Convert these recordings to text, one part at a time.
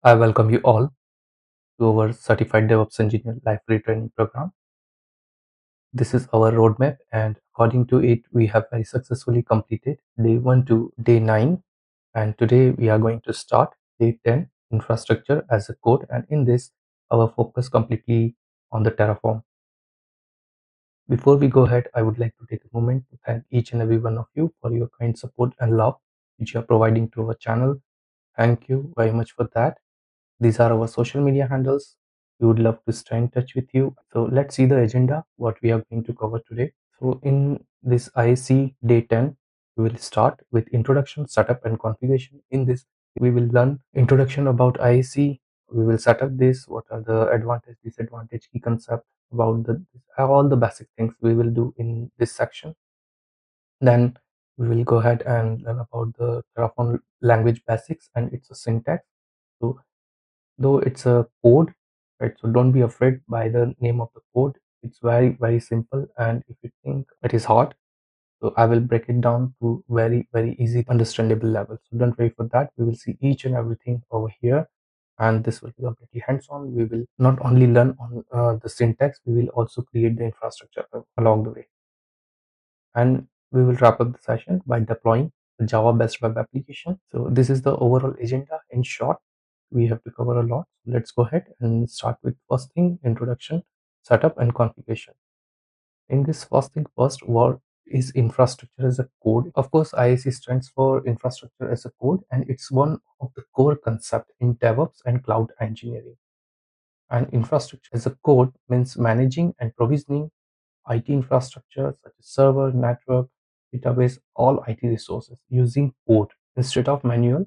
I welcome you all to our Certified DevOps Engineer Life Retraining Program. This is our roadmap, and according to it, we have very successfully completed day 1 to day 9. And today we are going to start day 10, Infrastructure as a Code. And in this, our focus completely on the Terraform. Before we go ahead, I would like to take a moment to thank each and every one of you for your kind support and love which you are providing to our channel. Thank you very much for that. These are our social media handles. We would love to stay in touch with you. So let's see the agenda, what we are going to cover today. So in this IaC day 10, we will start with introduction, setup and configuration. In this, we will learn introduction about IaC. We will set up this, what are the advantage, disadvantage, key concept about all the basic things we will do in this section. Then we will go ahead and learn about the Terraform language basics and its syntax. So though it's a code, right? So don't be afraid by the name of the code. It's very, very simple. And if you think it is hard, so I will break it down to very, very easy, understandable level. So don't worry for that. We will see each and everything over here. And this will be completely hands-on. We will not only learn on the syntax, we will also create the infrastructure along the way. And we will wrap up the session by deploying the Java-based web application. So this is the overall agenda in short. We have to cover a lot. Let's go ahead and start with first thing, introduction, setup and configuration. In this first thing first, what is infrastructure as a code? Of course, IaC stands for infrastructure as a code, and it's one of the core concepts in DevOps and cloud engineering. And infrastructure as a code means managing and provisioning IT infrastructure such as server, network, database, all IT resources using code instead of manual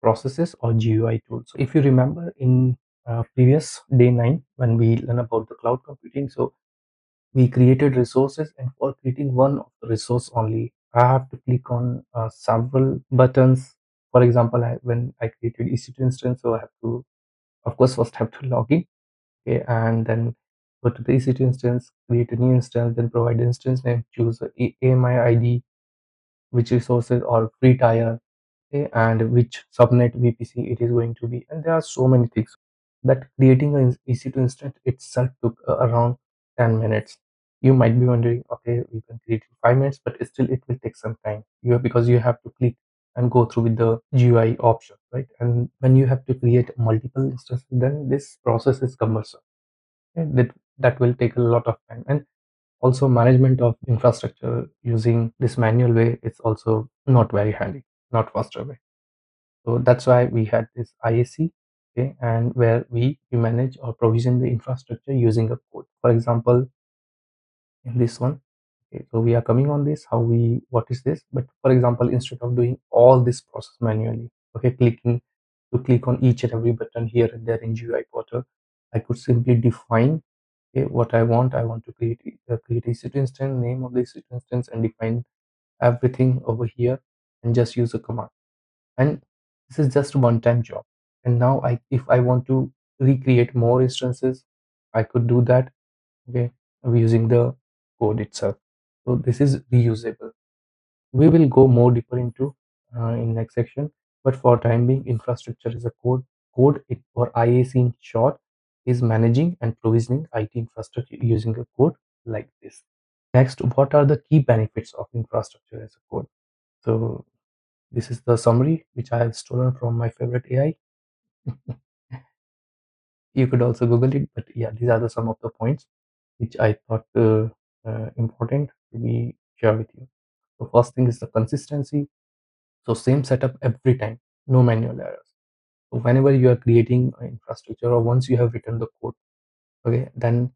processes or GUI tools. So if you remember in previous day 9 when we learn about the cloud computing, so we created resources, and for creating one of the resource only, I have to click on several buttons. For example, when I created EC2 instance, so I have to, of course, first have to log in, okay, and then go to the EC2 instance, create a new instance, then provide the instance name, choose a AMI ID, which resources or free tier, okay, and which subnet VPC it is going to be. And there are so many things that creating an EC2 instance itself took around 10 minutes. You might be wondering, okay, you can create in 5 minutes, but still it will take some time. Because you have to click and go through with the GUI option, right? And when you have to create multiple instances, then this process is cumbersome. Okay? That will take a lot of time. And also management of infrastructure using this manual way, it's also not very handy, not faster way. So that's why we had this IaC, okay, and where we manage or provision the infrastructure using a code. For example, in this one, okay, so we are coming on this, what is this? But for example, instead of doing all this process manually, okay, click on each and every button here and there in GUI portal, I could simply define, okay, what I want. I want to create a EC2 instance, name of the EC2 instance, and define everything over here, and just use a command. And this is just one-time job. And now if I want to recreate more instances, I could do that, okay, using the code itself. So this is reusable. We will go more deeper into in next section, but for time being, infrastructure is a code it, or IaC in short, is managing and provisioning IT infrastructure using a code like this. Next, what are the key benefits of infrastructure as a code? So this is the summary which I have stolen from my favorite AI. You could also Google it, but yeah, these are some of the points which I thought important to be share with you. So first thing is the consistency. So same setup every time, no manual errors. So whenever you are creating an infrastructure or once you have written the code, okay, then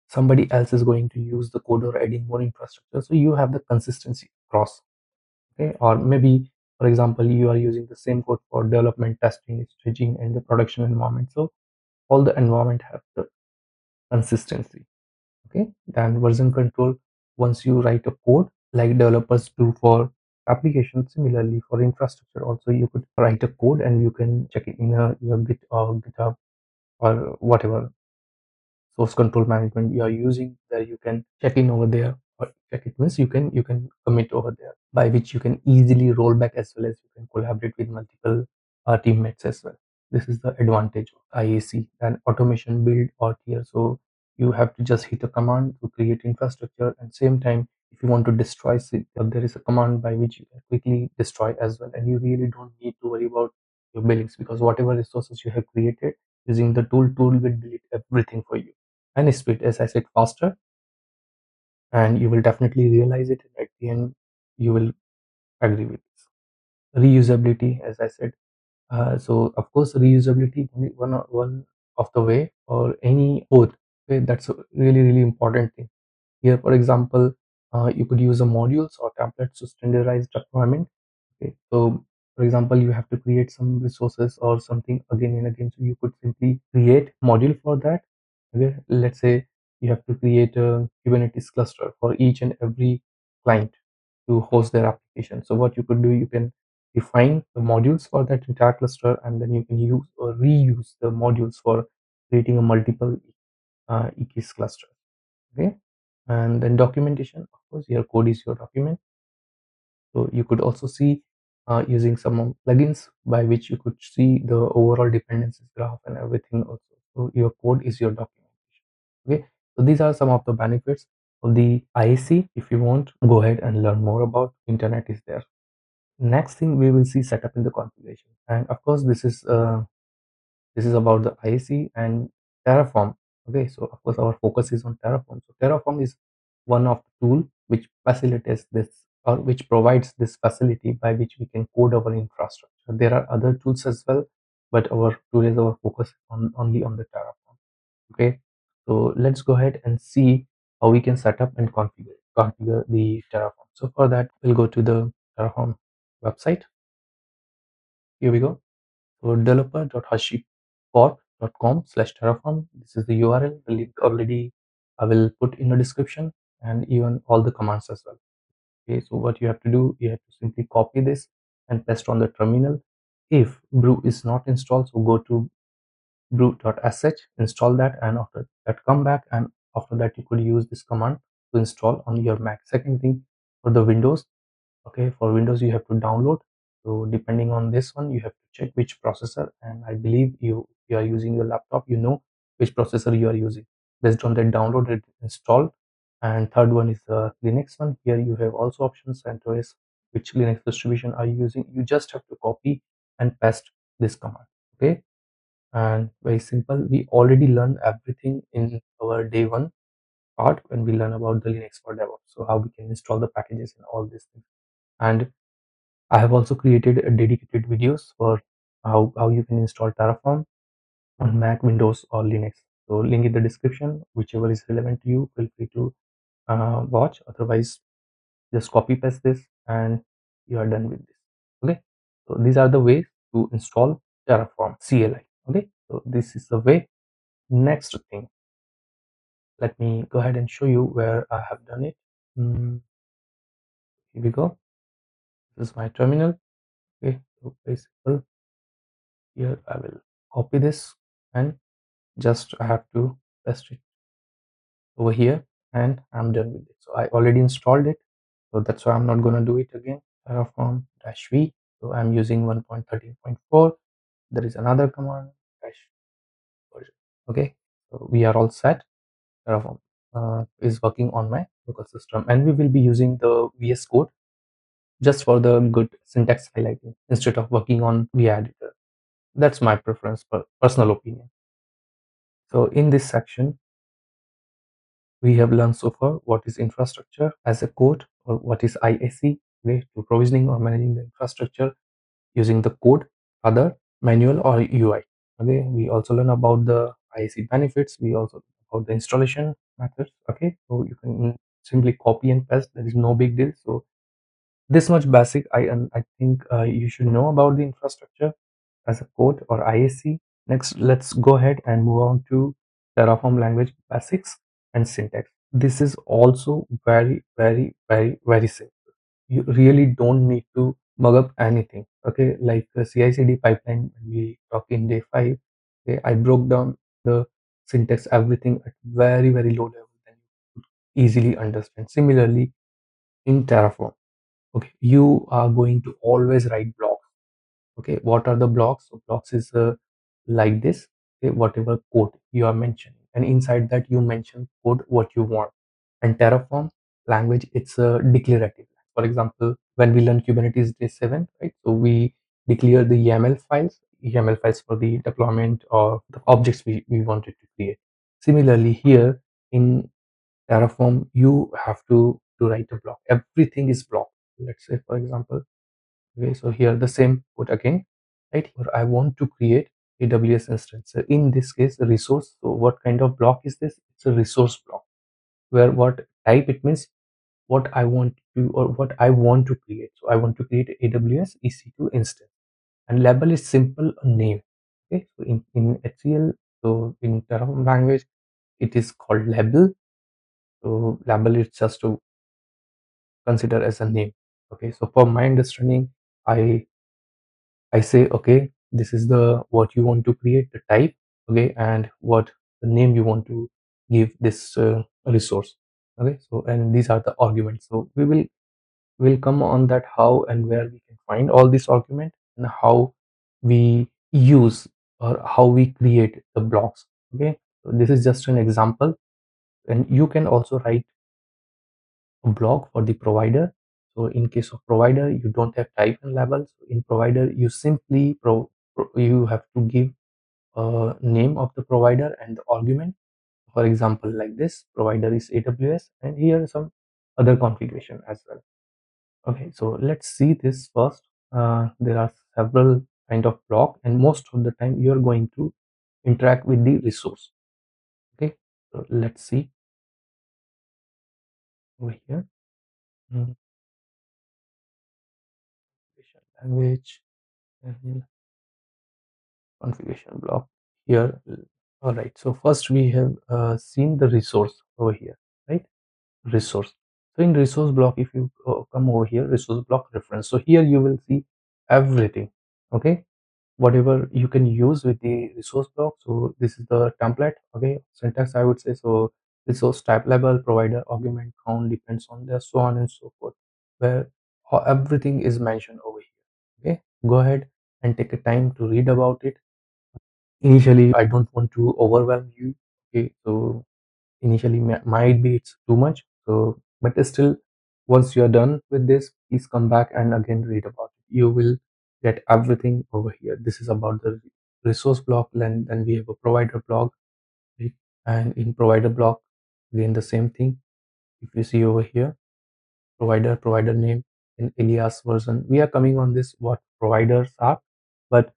somebody else is going to use the code or adding more infrastructure. So you have the consistency across, okay, or maybe for example, you are using the same code for development, testing, staging, and the production environment. So all the environment have the consistency, okay. Then version control, once you write a code like developers do for applications, similarly for infrastructure also, you could write a code and you can check it in your Git or GitHub or whatever source control management you are using, there you can check in over there, or check it means you can commit over there, by which you can easily roll back, as well as you can collaborate with multiple teammates as well. This is the advantage of IaC than automation build or tier. So you have to just hit a command to create infrastructure, and same time if you want to destroy it, there is a command by which you can quickly destroy as well, and you really don't need to worry about your billings, because whatever resources you have created using the tool will delete everything for you. And speed, as I said, faster, and you will definitely realize it at the end. You will agree with this. Reusability, as I said, so of course reusability one of the way, or any both. Okay, that's a really important thing. Here, for example, you could use a modules or templates to standardize deployment. Okay, so for example, you have to create some resources or something again and again. So you could simply create module for that. Okay, let's say you have to create a Kubernetes cluster for each and every client to host their application. So what you could do, you can define the modules for that entire cluster, and then you can use or reuse the modules for creating a multiple EKS cluster. Okay, and then documentation, of course your code is your document. So you could also see using some plugins by which you could see the overall dependencies graph and everything also. So your code is your documentation. Okay, so these are some of the benefits of the IaC. If you want, go ahead and learn more about. Internet is there. Next thing we will see setup in the configuration, and of course this is about the IaC and Terraform. Okay, so of course our focus is on Terraform. So Terraform is one of the tool which facilitates this, or which provides this facility by which we can code our infrastructure. There are other tools as well, but our today's our focus on only on the Terraform. Okay, so let's go ahead and see how we can set up and configure the Terraform. So for that, we'll go to the Terraform website. Here we go. So developer.hashicorp.com/terraform. This is the URL. The link already I will put in the description, and even all the commands as well. Okay, so what you have to do, you have to simply copy this and paste on the terminal. If brew is not installed, so go to brew.sh, install that, and after that come back, and after that you could use this command to install on your Mac. Second thing, for the Windows, okay, for Windows you have to download. So depending on this one, you have to check which processor, and I believe you are using your laptop, you know which processor you are using. Based on that, download it, install. And third one is the Linux one. Here you have also options, CentOS, which Linux distribution are you using. You just have to copy and paste this command. Okay, and very simple. We already learned everything in our day one part when we learn about the Linux for DevOps, so how we can install the packages and all these things. And I have also created a dedicated videos for how you can install Terraform on Mac, Windows, or Linux. So link in the description, whichever is relevant to you, feel free to watch. Otherwise, just copy paste this and you are done with this. Okay, so these are the ways to install Terraform CLI. Okay, so this is the way. Next thing, let me go ahead and show you where I have done it. Here we go. This is my terminal. Okay, so basically here I will copy this, and just I have to paste it over here, and I'm done with it. So I already installed it, so that's why I'm not going to do it again. Terraform -v. So I'm using 1.13.4. There is another command dash version. Okay, so we are all set. Terraform is working on my local system, and we will be using the VS Code just for the good syntax highlighting instead of working on VI editor. That's my preference, personal opinion. So in this section, we have learned so far what is infrastructure as a code, or what is IaC, okay, to provisioning or managing the infrastructure using the code, other manual or UI. Okay, we also learn about the IaC benefits. We also learn about the installation methods. Okay, so you can simply copy and paste. There is no big deal. So this much basic, I think you should know about the infrastructure as a code or IaC. Next, let's go ahead and move on to Terraform language basics and syntax. This is also very simple. You really don't need to mug up anything. Okay, like the CI/CD pipeline when we talk in day 5. Okay, I broke down the syntax, everything at very low level, and you could easily understand. Similarly, in Terraform, okay, you are going to always write blocks. Okay, what are the blocks? So blocks is like this, okay, whatever code you are mentioning, and inside that you mention code what you want. And Terraform language, it's a declarative. For example, when we learn Kubernetes day 7, right, so we declare the YAML files for the deployment or the objects we wanted to create. Similarly here in Terraform, you have to write a block. Everything is blocked. Let's say, for example, okay, so here the same code again, right? Here I want to create AWS instance. So in this case, a resource. So what kind of block is this? It's a resource block. Where what type, it means what I want to, or what I want to create. So I want to create AWS EC2 instance, and label is simple a name. Okay, so in HCL, so in Terraform language, it is called label. So label is just to consider as a name. Okay, so for my understanding, I I say, okay, this is the what you want to create, the type, okay, and what the name you want to give this resource. Okay, so and these are the arguments. So we will come on that how and where we can find all these arguments, and how we use or how we create the blocks. Okay, so this is just an example, and you can also write a block for the provider. So in case of provider, you don't have type and label. So in provider, you simply you have to give a name of the provider and the argument. For example, like this, provider is AWS, and here is some other configuration as well. Okay, so let's see this first. There are several kind of block, and most of the time you are going to interact with the resource. Okay, so let's see over here. Mm, Language. Configuration block here. All right, so first we have seen the resource over here, right? Resource. So in resource block, if you come over here, resource block reference, so here you will see everything. Okay, whatever you can use with the resource block. So this is the template. Okay, syntax, I would say. So resource type, label, provider, argument, count, depends on there, so on and so forth, where everything is mentioned over here. Okay, go ahead and take a time to read about it. Initially, I don't want to overwhelm you. Okay, so initially might be it's too much, so but still, once you're done with this, please come back and again read about it. You will get everything over here. This is about the resource block, and then we have a provider block, right? And in provider block, again the same thing. If you see over here, provider name and alias version, we are coming on this what providers are. But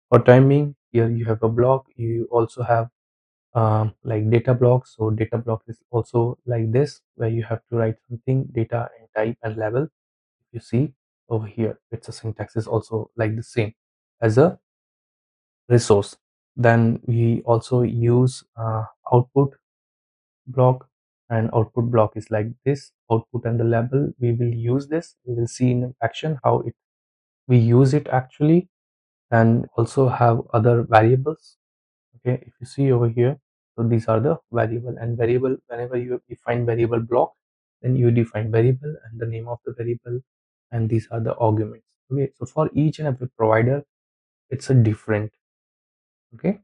for timing, here you have a block. You also have like data blocks. So data block is also like this, where you have to write something, data and type and level. You see over here, it's a syntax is also like the same as a resource. Then we also use output block, and output block is like this. Output and the label, we will use this. We will see in action how it we use it actually, and also have other variables. Okay, if you see over here, so these are the variable, and variable, whenever you define variable block, then you define variable and the name of the variable, and these are the arguments. Okay, so for each and every provider, it's a different. Okay,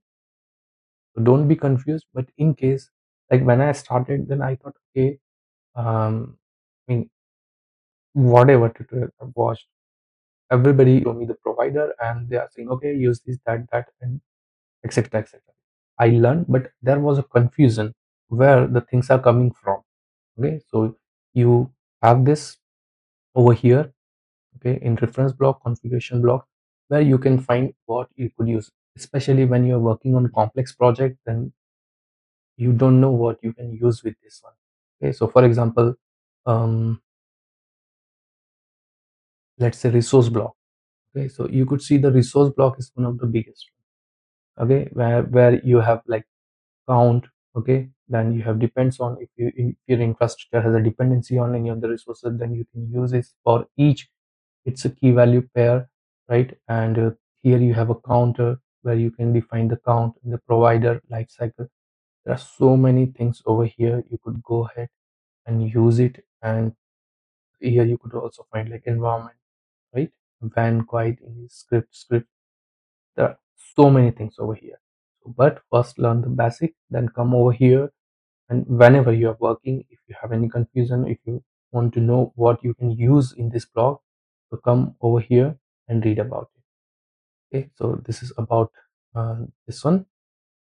so don't be confused. But in case, like when I started, then I thought, okay, I mean, whatever tutorial I've watched, everybody told me the provider, and they are saying, okay, use this, that, and etc, etc. I learned, but there was a confusion where the things are coming from. Okay, so you have this over here, okay, in reference block, configuration block, where you can find what you could use, especially when you're working on complex project. Then you don't know what you can use with this one. Okay, so for example, um let's say resource block. Okay, so you could see the resource block is one of the biggest. Okay, where you have like count. Okay, then you have depends on, if your infrastructure has a dependency on any of the resources, then you can use it for each. It's a key value pair, right? And here you have a counter where you can define the count in the provider lifecycle. There are so many things over here. You could go ahead and use it. And here you could also find like environment, right? Van quiet in script. so many things over here. So, but first learn the basic, then come over here, and whenever you are working, if you have any confusion, if you want to know what you can use in this blog, so come over here and read about it. Okay, so this is about this one.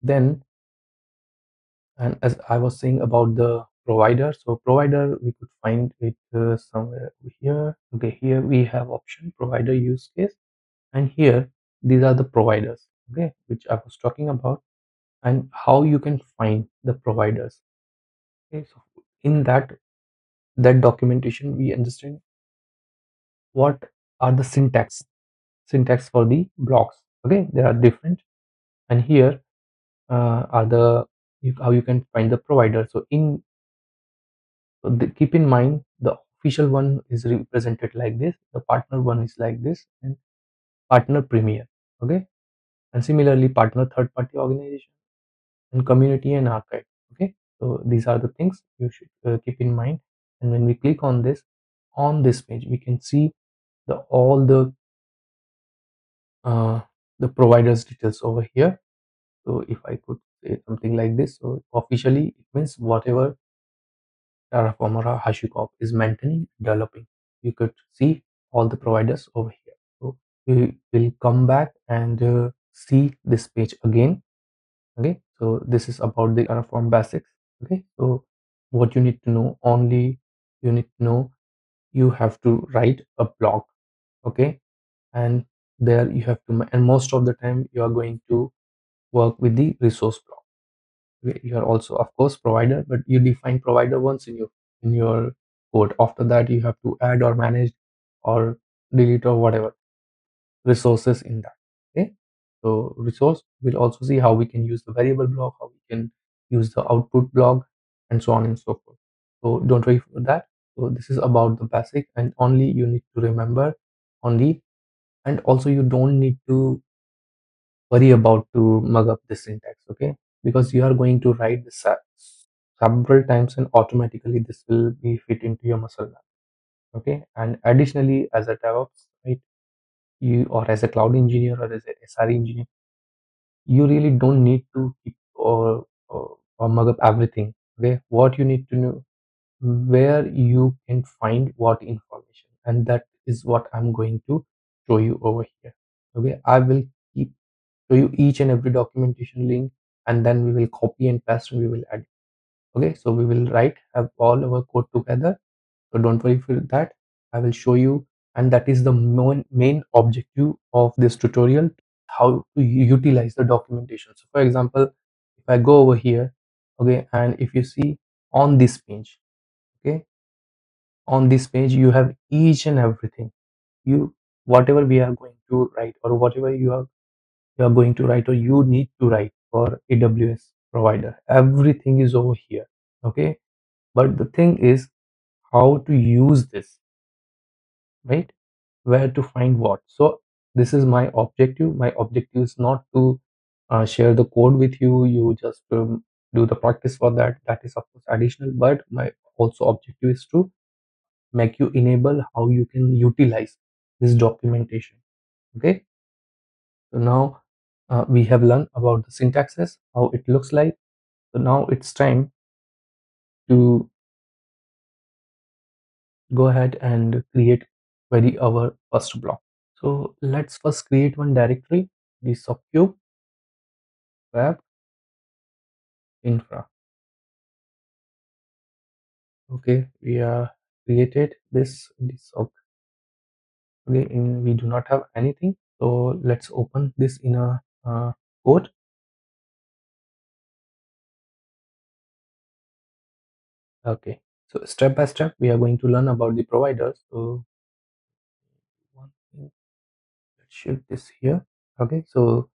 Then, and as I was saying about the provider, so provider we could find it somewhere over here. Okay, here we have option provider use case, and here these are the providers, okay, which I was talking about, and how you can find the providers. Okay, so in that documentation we understand what are the syntax for the blocks. Okay, they are different, and here are the how you can find the provider. So keep in mind the official one is represented like this, the partner one is like this, and partner premier. Okay, and similarly partner third party organization and community and archive. Okay, so these are the things you should keep in mind. And when we click on this page, we can see all uh, the providers details over here. So if I could say something like this, so officially it means whatever Terraform or HashiCorp is maintaining, developing. You could see all the providers over here. So we will come back and see this page again. Okay, so this is about the Terraform basics. Okay, so what you need to know, only you need to know you have to write a blog. Okay, and there you have to, and most of the time you are going to work with the resource block. You are also of course provider, but you define provider once in your code. After that you have to add or manage or delete or whatever resources in that. Okay, so resource will also see how we can use the variable block, how we can use the output block, and so on and so forth. So don't worry for that. So this is about the basic, and only you need to remember only, and also you don't need to worry about to mug up the syntax. Okay, because you are going to write this several times, and automatically this will be fit into your muscle memory. Okay, and additionally as a DevOps, right, you, or as a cloud engineer or as a SRE engineer, you really don't need to keep or mug up everything. Okay, what you need to know, where you can find what information, and that is what I'm going to show you over here. Okay, I will keep show you each and every documentation link, and then we will copy and paste and we will add. Okay, so we will write have all our code together, so don't worry for that. I will show you, and that is the main objective of this tutorial, how to utilize the documentation. So for example, if I go over here, okay, and if you see on this page, okay, on this page you have each and everything, you, whatever we are going to write, or whatever you are going to write, or you need to write for AWS provider, everything is over here. Okay, but the thing is how to use this, right, where to find what. So this is my objective. My objective is not to share the code with you, you just do the practice for that, that is of course additional, but my also objective is to make you enable how you can utilize this documentation. Okay, so now we have learned about the syntaxes, how it looks like. So now it's time to go ahead and create query our first block. So let's first create one directory, the subcube web infra. Okay, we are created this okay, we do not have anything, so let's open this in a code. Okay, so step by step we are going to learn about the providers. So one thing, let's shift this here. Okay, so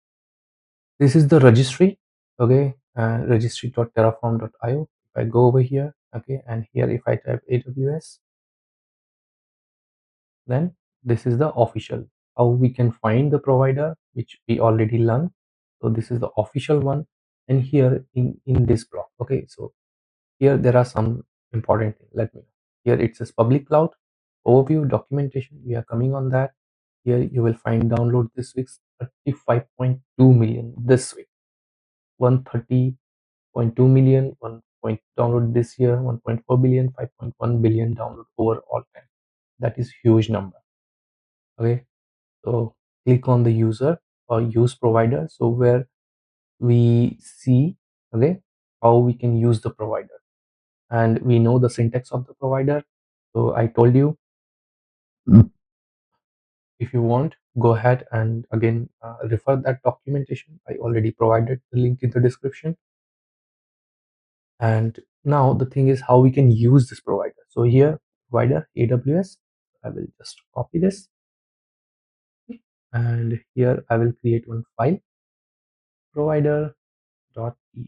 this is the registry. Okay, registry.terraform.io. If I go over here, okay, and here if I type AWS, then this is the official, how we can find the provider, which we already learned. So this is the official one, and here in this block. Okay, so here there are some important things. Let me, here it says public cloud overview documentation, we are coming on that. here you will find download this week 35.2 million this week, 130.2 million, 1 point download this year, 1.4 billion, 5.1 billion download over all time. That is huge number. Okay, so click on the user or use provider. So where we see, okay, how we can use the provider, and we know the syntax of the provider. So I told you, if you want, go ahead and again refer that documentation. I already provided the link in the description. And now the thing is how we can use this provider. So here, provider AWS, I will just copy this, and here I will create one file, provider.e.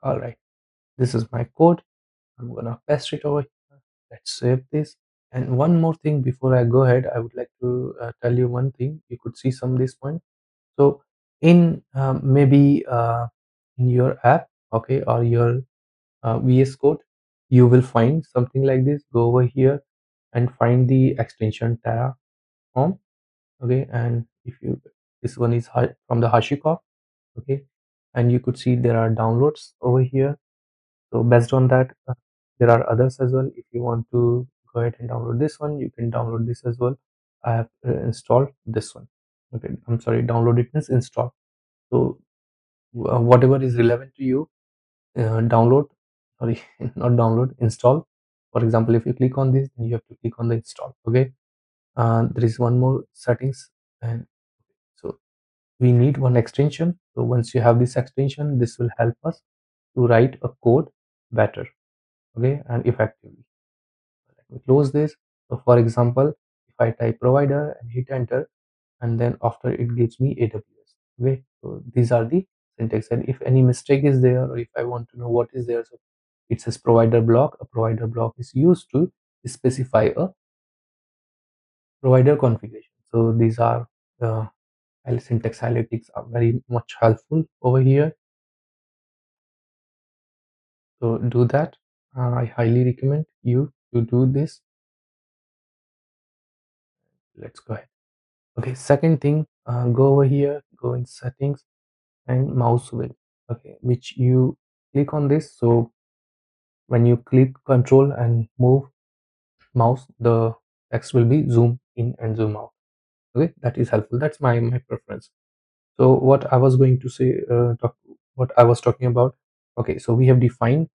All right, this is my code. I'm gonna paste it over here. Let's save this. And one more thing before I go ahead, I would like to tell you one thing. You could see some of this point. So in maybe in your app, okay, or your VS Code, you will find something like this. Go over here and find the extension Terraform, okay, and if you, this one is from the HashiCorp, okay, and you could see there are downloads over here. So based on that, there are others as well. If you want to go ahead and download this one, you can download this as well. I have installed this one. Okay, I'm sorry, download it means install. So whatever is relevant to you, download, sorry, not download, install. For example, if you click on this, then you have to click on the install. Okay, there is one more settings, and so we need one extension. So once you have this extension, this will help us to write a code better, okay, and effectively. Let me close this. So for example, if I type provider and hit enter, and then after it gives me AWS. Okay, so these are the syntax, and if any mistake is there, or if I want to know what is there, so it says provider block. A provider block is used to specify a provider configuration. So these are the syntax highlights are very much helpful over here. So do that. I highly recommend you to do this. Let's go ahead. Okay, second thing, go over here, go in settings and mouse wheel. Okay, which you click on this. So when you click control and move mouse, the text will be zoom in and zoom out. Okay, that is helpful. That's my preference. So what I was going to say, what I was talking about. Okay, so we have defined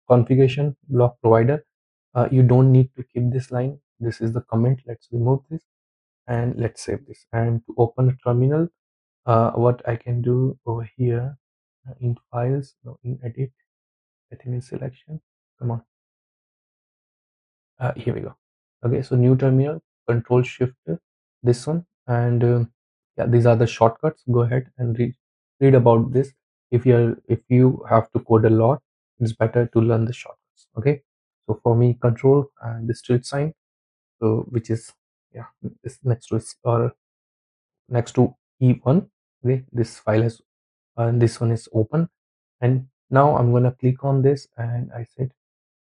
configuration block provider. You don't need to keep this line. This is the comment. Let's remove this and let's save this. And to open a terminal, what I can do over here, in files, no, in edit, I think in selection. Come on, here we go. Okay, so new terminal, control shift this one, and yeah, these are the shortcuts. Go ahead and read about this. If you have to code a lot, it's better to learn the shortcuts. Okay, so for me, control and the tilde sign, so which is, yeah, this next to is, or next to E1. Okay, this file has, and this one is open, and now I'm gonna click on this and I said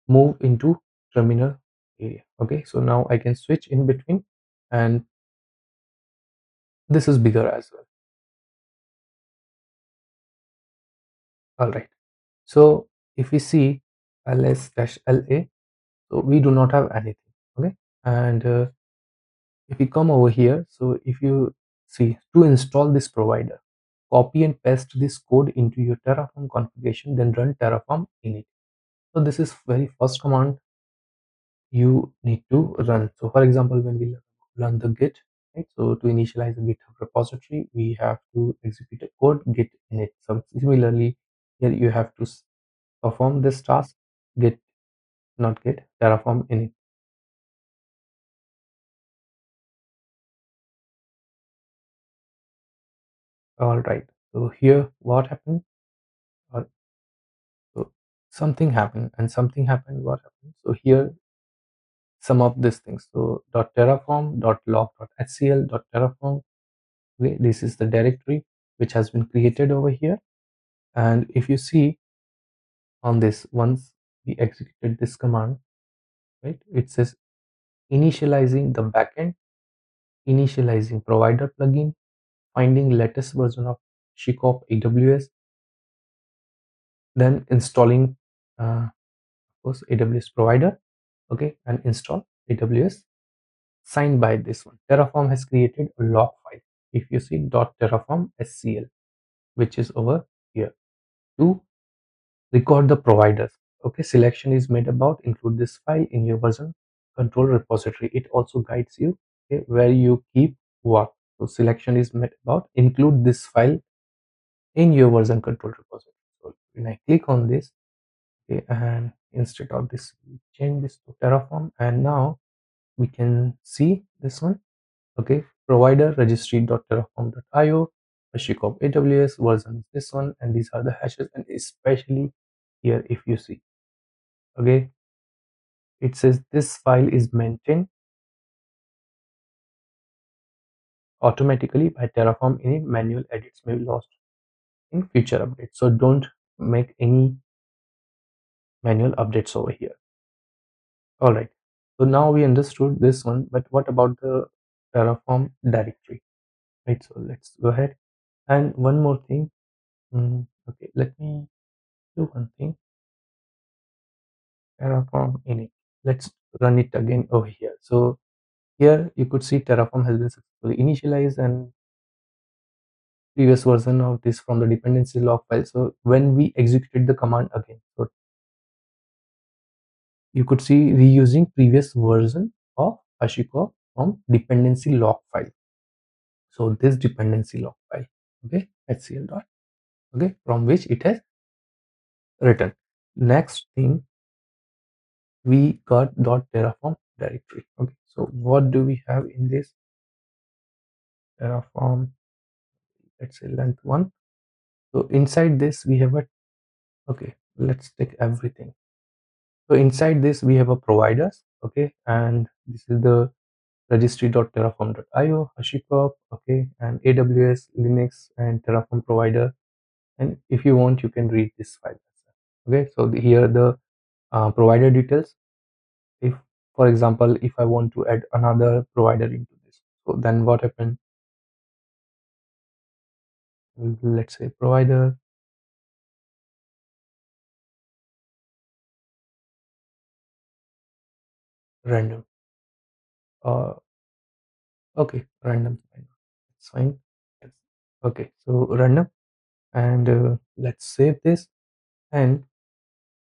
move into terminal area. Okay, so now I can switch in between, and this is bigger as well. All right, so if we see ls-la, so we do not have anything. Okay, and if we come over here, so if you see, to install this provider, copy and paste this code into your Terraform configuration, then run Terraform init. So this is very first command you need to run. So for example, when we run the git, right, so to initialize the GitHub repository, we have to execute a code git init. So similarly, here you have to perform this task, git, not git, Terraform init. All right, so here what happened? So something happened, and something happened. What happened? So here some of these things. So .terraform, .log, .html, .terraform. Okay, this is the directory which has been created over here. And if you see on this, once we executed this command, right, it says initializing the backend initializing provider plugin, finding latest version of Shikop AWS, then installing of course AWS provider, okay, and install AWS. Signed by this one. Terraform has created a log file. If you see .terraform SCL, which is over here, to record the providers. Okay, selection is made about include this file in your version control repository. It also guides you, okay, where you keep what. So selection is made about include this file in your version control repository. So when I click on this, okay, and instead of this, we change this to Terraform, and now we can see this one. Okay, provider registry.terraform.io, Ashik of AWS version is this one, and these are the hashes. And especially here, if you see, okay, it says this file is maintained automatically by Terraform. Any manual edits may be lost in future updates, so don't make any manual updates over here. All right, so now we understood this one, but what about the Terraform directory, right? So let's go ahead. And one more thing, okay, let me do one thing. Terraform init. Let's run it again over here. So here you could see Terraform has been successfully initialized, and previous version of this from the dependency log file. So when we executed the command again, so you could see reusing previous version of Ashiko from dependency log file. So this dependency log file, okay, HCL dot, okay, from which it has written. Next thing, we got .terraform directory. Okay, so what do we have in this Terraform? Let's say length 1. So inside this we have a, okay, let's take everything. So inside this we have a providers, okay, and this is the registry.terraform.io, HashiCorp, okay, and AWS, Linux, and Terraform provider. And if you want, you can read this file. Okay, so here the provider details. If, for example, if I want to add another provider into this, so then what happens? Let's say provider random. Uh, okay, random. It's fine. Yes. Okay, so random, and let's save this. And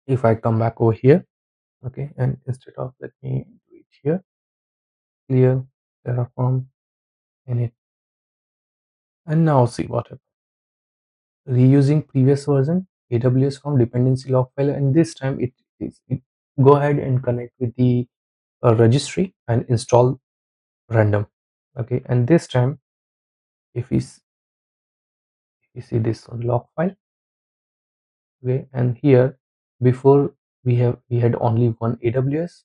if I come back over here, okay, and instead of, let me do it here, clear Terraform init, and now see what happens. Reusing previous version AWS from dependency log file, and this time it go ahead and connect with the registry and install random. Okay, and this time if you see this on log file, okay, and here before we had only one AWS,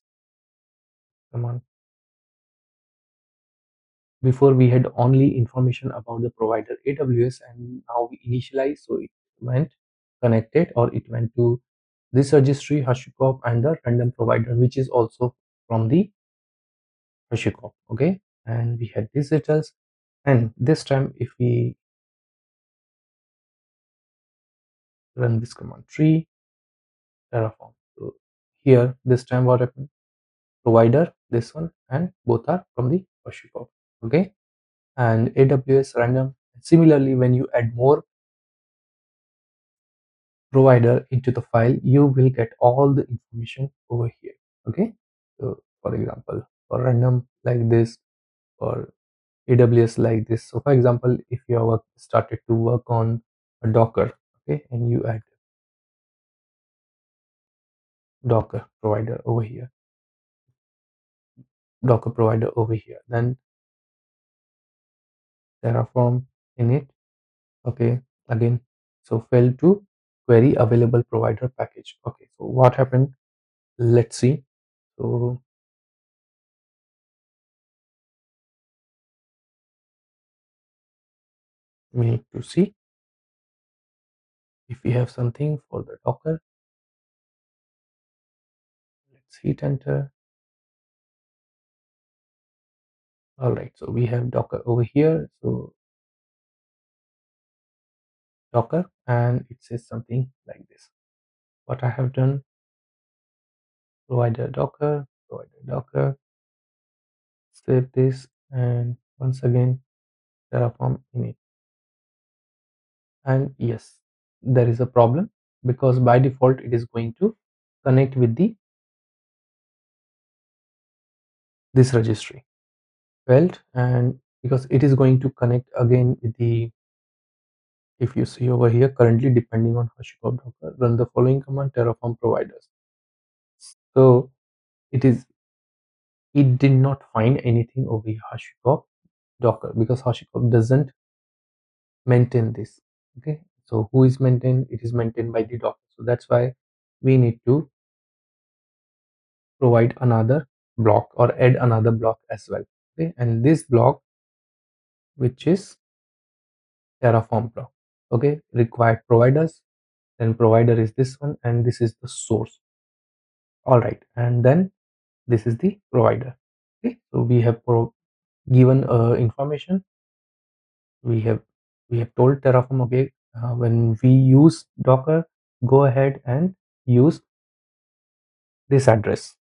come on, before we had only information about the provider AWS, and now we initialize, so it went connected, or it went to this registry HashiCorp and the random provider, which is also from the HashiCorp. Okay, and we had these details. And this time if we run this command tree Terraform, so here this time what happened, provider this one, and both are from the HashiCorp. Okay, and AWS random. Similarly, when you add more provider into the file, you will get all the information over here. Okay, so for example, for random like this, or AWS like this. So for example, if you have started to work on a Docker, okay, and you add Docker provider over here, Docker provider over here, then Terraform init, okay, again, so fail to query available provider package. Okay, so what happened? Let's see. So we need to see if we have something for the Docker. Let's hit enter. All right, so we have Docker over here. So Docker, and it says something like this. What I have done, provider Docker, save this, and once again, Terraform init. And yes, there is a problem because by default it is going to connect with the this registry. Felt, and because it is going to connect again with the, if you see over here, currently depending on HashiCorp Docker, run the following command Terraform providers. So it did not find anything over here HashiCorp Docker because HashiCorp doesn't maintain this. Okay, so who is maintained? It is maintained by the Docker. So that's why we need to provide another block or add another block as well. Okay, and this block, which is Terraform block. Okay, required providers, then provider is this one, and this is the source. All right, and then this is the provider. Okay, so we have given information. We have told Terraform, okay, when we use Docker, go ahead and use this address,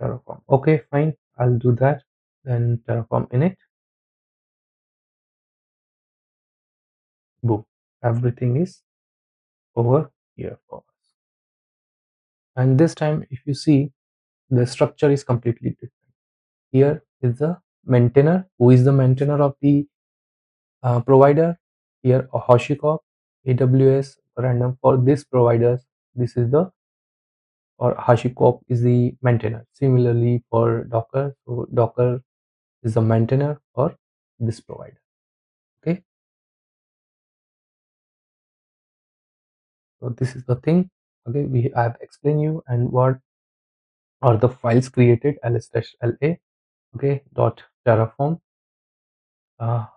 Terraform. Okay, fine, I'll do that. Then Terraform init, boom, everything is over here for us. And this time, if you see, the structure is completely different. Here is the maintainer. Who is the maintainer of the provider? Here, HashiCorp, AWS, random. For this providers, this is the, or HashiCorp is the maintainer. Similarly for Docker, so Docker is the maintainer for this provider. Okay, so this is the thing. Okay, I have explained you and what are the files created, ls-la, okay, dot terraform,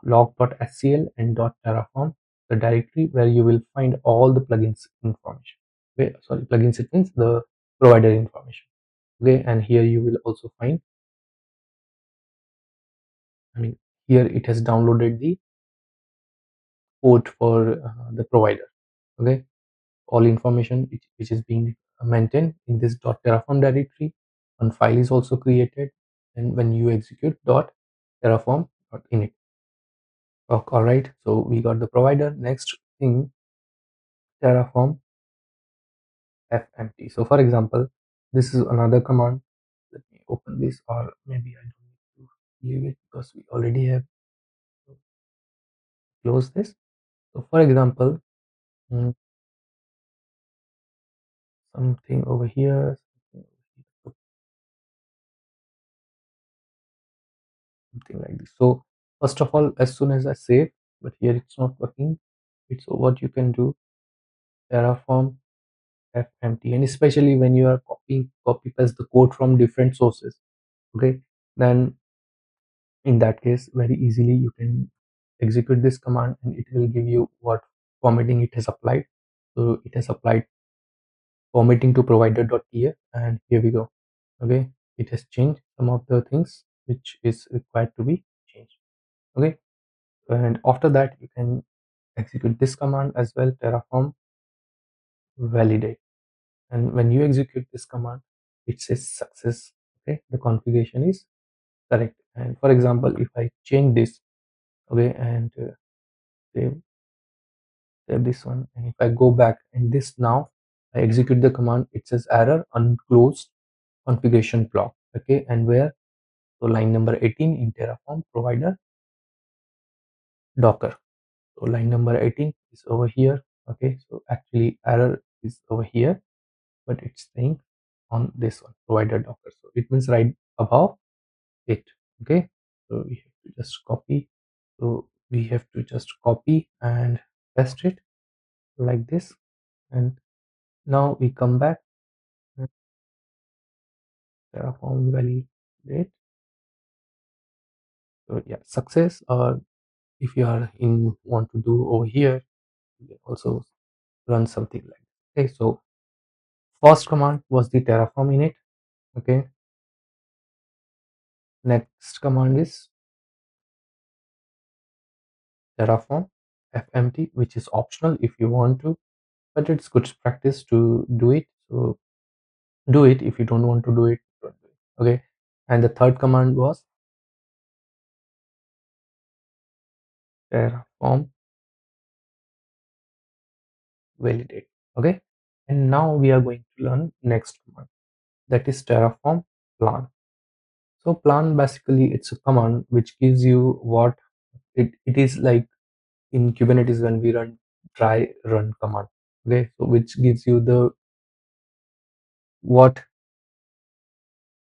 log.scl and .terraform, the directory where you will find all the plugins information. Okay, sorry, plugins, it means the provider information. Okay, and here you will also find, I mean, here it has downloaded the port for the provider. Okay, all information which is being maintained in this .terraform directory. One file is also created, and when you execute .terraform.init. Oh, all right, so we got the provider. Next thing, Terraform fmt. So for example, this is another command. Let me open this, or maybe I don't need to leave it because we already have closed this. So for example, mm, something over here, something like this. So first of all, as soon as I save, but here it's not working. It's what you can do, Terraform fmt, and especially when you are copy paste the code from different sources. Okay, then in that case, very easily you can execute this command and it will give you what formatting it has applied. So it has applied formatting to provider.tf, and here we go. Okay, it has changed some of the things which is required to be changed. Okay, and after that you can execute this command as well, Terraform validate, and when you execute this command, it says success. Okay, the configuration is correct. And for example, if I change this, okay, and save this one, and if I go back and this, now I execute the command, it says error unclosed configuration block. Okay, and where? So line number 18 in Terraform provider Docker. So line number 18 is over here. Okay, so actually error is over here, but it's saying on this one, provider Docker. So it means right above it. Okay, so we have to just copy. So we have to just copy and paste it like this, and now we come back, Terraform validate. So yeah, success. Or if you are in want to do over here, you can also run something like that. Okay, so first command was the Terraform init. Okay, Next command is Terraform FMT, which is optional if you want to, but it's good practice to do it. So do it. If you don't want to do it, don't do it. Okay. And the third command was Terraform validate. Okay. And now we are going to learn next command, that is Terraform plan. So plan, basically it's a command which gives you what it is like in Kubernetes when we run try run command. Okay. So which gives you the what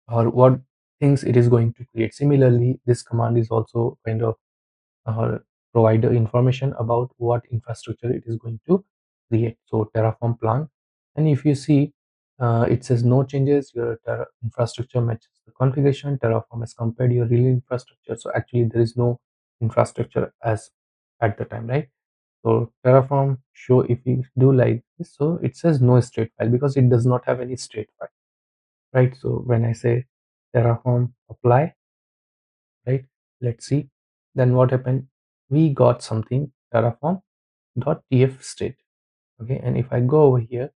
or what things it is going to create. Similarly, this command is also kind of provide the information about what infrastructure it is going to create. So Terraform plan, and if you see, it says no changes. Your infrastructure matches the configuration. Terraform has compared your real infrastructure. So actually, there is no infrastructure as at the time, right? So Terraform show if we do like this, so it says no state file because it does not have any state file, right? So when I say Terraform apply, right, let's see, then what happened, we got something terraform.tf state. Okay, and if I go over here,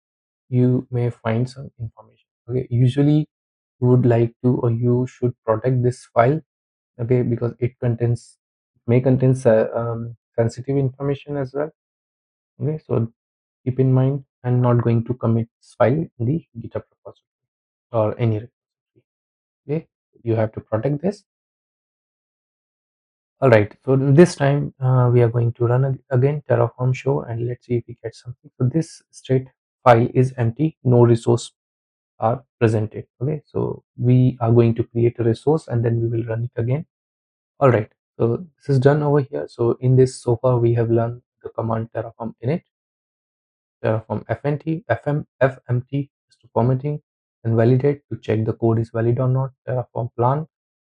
you may find some information. Okay, usually you would like to or you should protect this file, okay, because it contains may contain sensitive information as well. Okay, so keep in mind, I'm not going to commit this file in the GitHub repository or any repository. Okay, you have to protect this. All right, so this time we are going to run again Terraform show and let's see if we get something. So this state file is empty, no resource are presented. Okay, so we are going to create a resource and then we will run it again. All right, so this is done over here. So in this, so far we have learned the command Terraform init, Terraform fnt, fmt is to formatting and validate to check the code is valid or not, Terraform plan,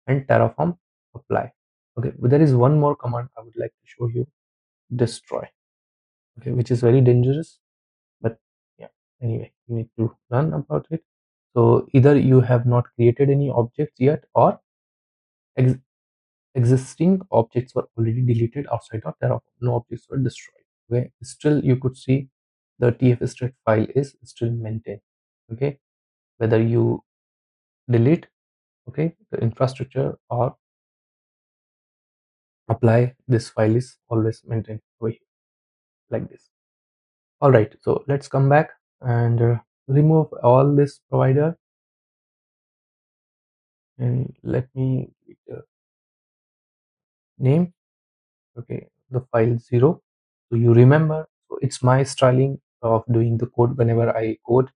and Terraform apply. Okay, but there is one more command I would like to show you, destroy. Okay, which is very dangerous, but yeah, anyway, you need to learn about it. So either you have not created any objects yet, or ex existing objects were already deleted outside of Terraform. No objects were destroyed. Okay, still you could see the tf-state file is still maintained. Okay, whether you delete, okay, the infrastructure or apply, this file is always maintained over here like this. All right, so let's come back and remove all this provider and let me name, okay, the file 0. So you remember, so it's my styling of doing the code. Whenever I code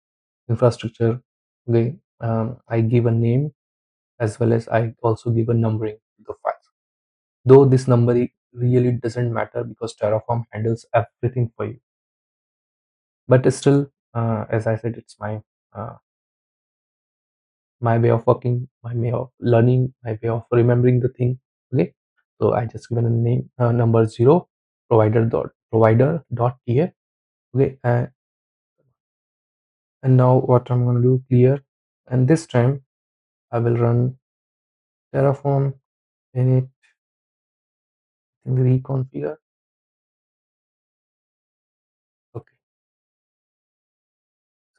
infrastructure, okay, I give a name as well as I also give a numbering to the files, though this numbering really doesn't matter because Terraform handles everything for you, but still, as I said, it's uh, my way of working, my way of learning, my way of remembering the thing. Okay, so I just given a name, number 0, provider dot tf. Okay, and now what I'm going to do, clear, and this time I will run Terraform init reconfigure. Okay,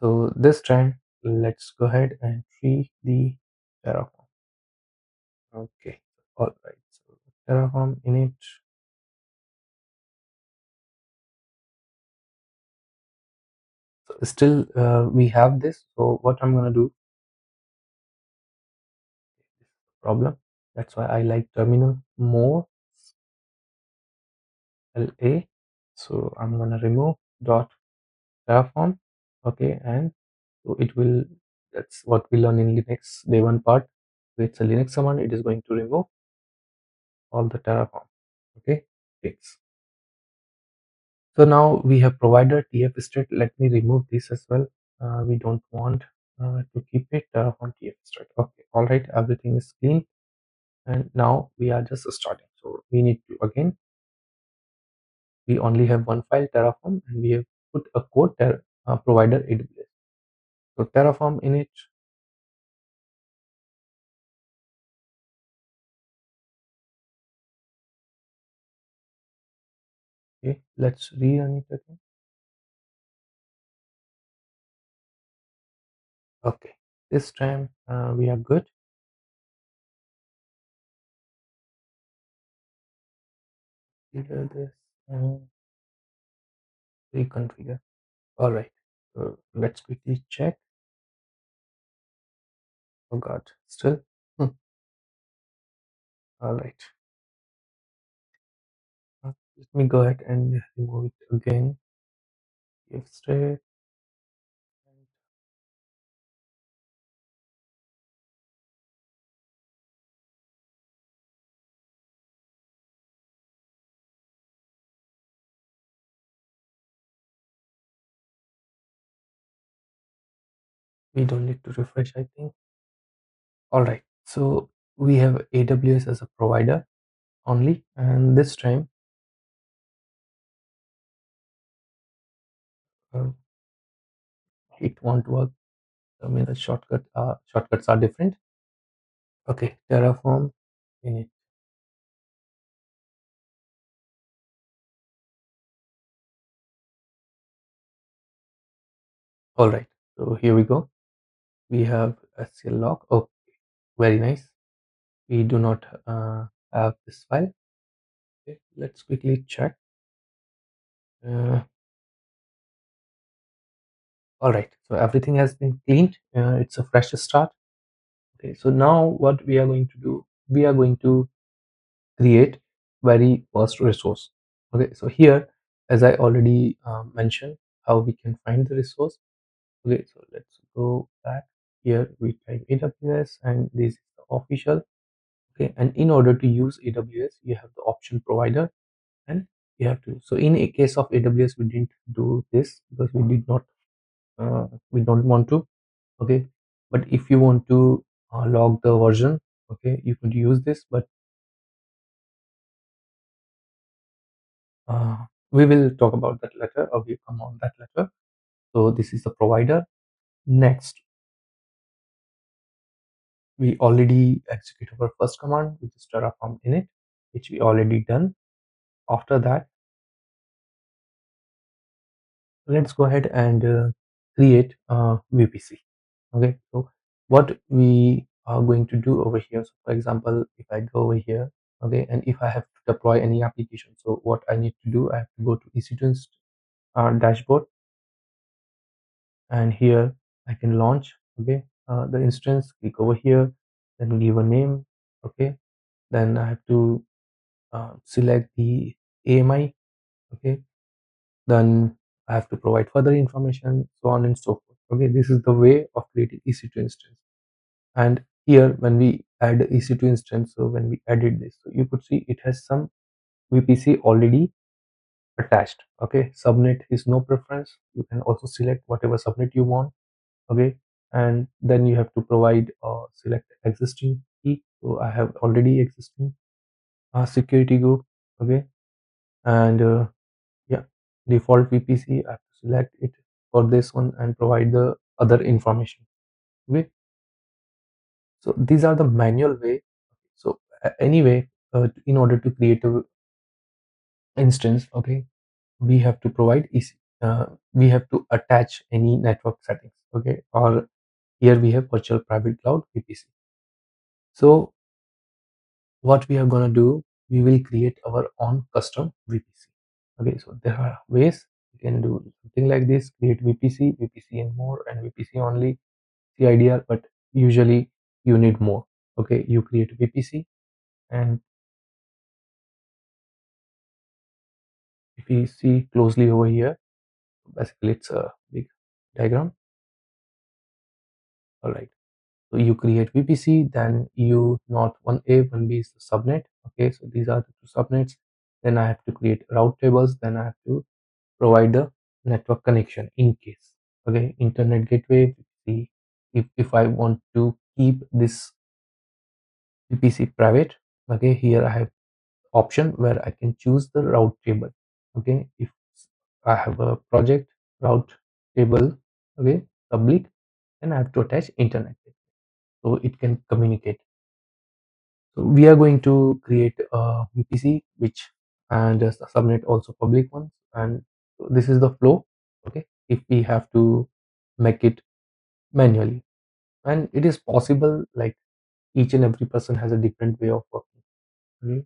so this time let's go ahead and free the Terraform. Okay, all right, so Terraform init. So still we have this, so what I'm going to do, problem, that's why I like terminal more la. So I'm going to remove dot Terraform. Okay, and so it will, that's what we learn in Linux day one part. So it's a Linux command, it is going to remove all the Terraform. Okay, fix. So now we have provided tf state. Let me remove this as well. We don't want to keep it Terraform tf state. Okay, all right, everything is clean, and now we are just starting. So we need to again, we only have one file Terraform and we have put a code provider AWS. So Terraform init Let's rerun it again. Okay, this time we are good. Configure this and reconfigure. All right, so let's quickly check. Oh God, still. All right, let me go ahead and remove it again. If straight. We don't need to refresh, I think. All right, so we have AWS as a provider only, and this time uh, it won't work. I mean, the shortcuts are different. Okay, Terraform in it. All right, so here we go. We have SCL log. Oh, very nice. We do not have this file. Okay, let's quickly check. Uh, all right, so everything has been cleaned. It's a fresh start. Okay, so now what we are going to do, we are going to create very first resource. Okay, so here, as I already mentioned, how we can find the resource. Okay, so let's go back. Here we type AWS and this is the official. Okay, and in order to use AWS, you have the option provider and you have to. So in a case of AWS, we didn't do this because we did not, we don't want to. Okay, but if you want to log the version, okay, you could use this, but we will talk about that later, or we come on that later. So this is the provider. Next, we already executed our first command, which is terraform init, which we already done. After that, let's go ahead and create a VPC. Okay, so what we are going to do over here, so for example, if I go over here, okay, and if I have to deploy any application, so what I need to do, I have to go to EC2 dashboard, and here I can launch, okay, the instance, click over here, then give a name, okay, then I have to select the AMI, okay, then I have to provide further information, so on and so forth. Okay, this is the way of creating EC2 instance. And here when we add EC2 instance, so when we added this, so you could see it has some VPC already attached. Okay, subnet is no preference. You can also select whatever subnet you want. Okay, and then you have to provide select existing key. So I have already existing security group. Okay, and yeah, default VPC, I have to select it for this one and provide the other information. Okay, so these are the manual way. So anyway, in order to create a instance, okay, we have to provide we have to attach any network settings. Okay, or here we have virtual private cloud VPC. So what we are going to do, we will create our own custom VPC. Okay, so there are ways you can do something like this: create VPC and more, and VPC only, CIDR, but usually you need more. Okay, you create VPC, and if you see closely over here, basically it's a big diagram. All right, so you create VPC, then you not 1A, 1B is the subnet. Okay, so these are the two subnets. Then I have to create route tables, then I have to provide the network connection in case. Okay, internet gateway. See, if I want to keep this VPC private, okay, here I have option where I can choose the route table. Okay, if I have a project route table, okay, public, then I have to attach internet so it can communicate. So we are going to create a VPC which and just subnet also public ones. And so this is the flow. Okay, if we have to make it manually, and it is possible, like each and every person has a different way of working. Okay?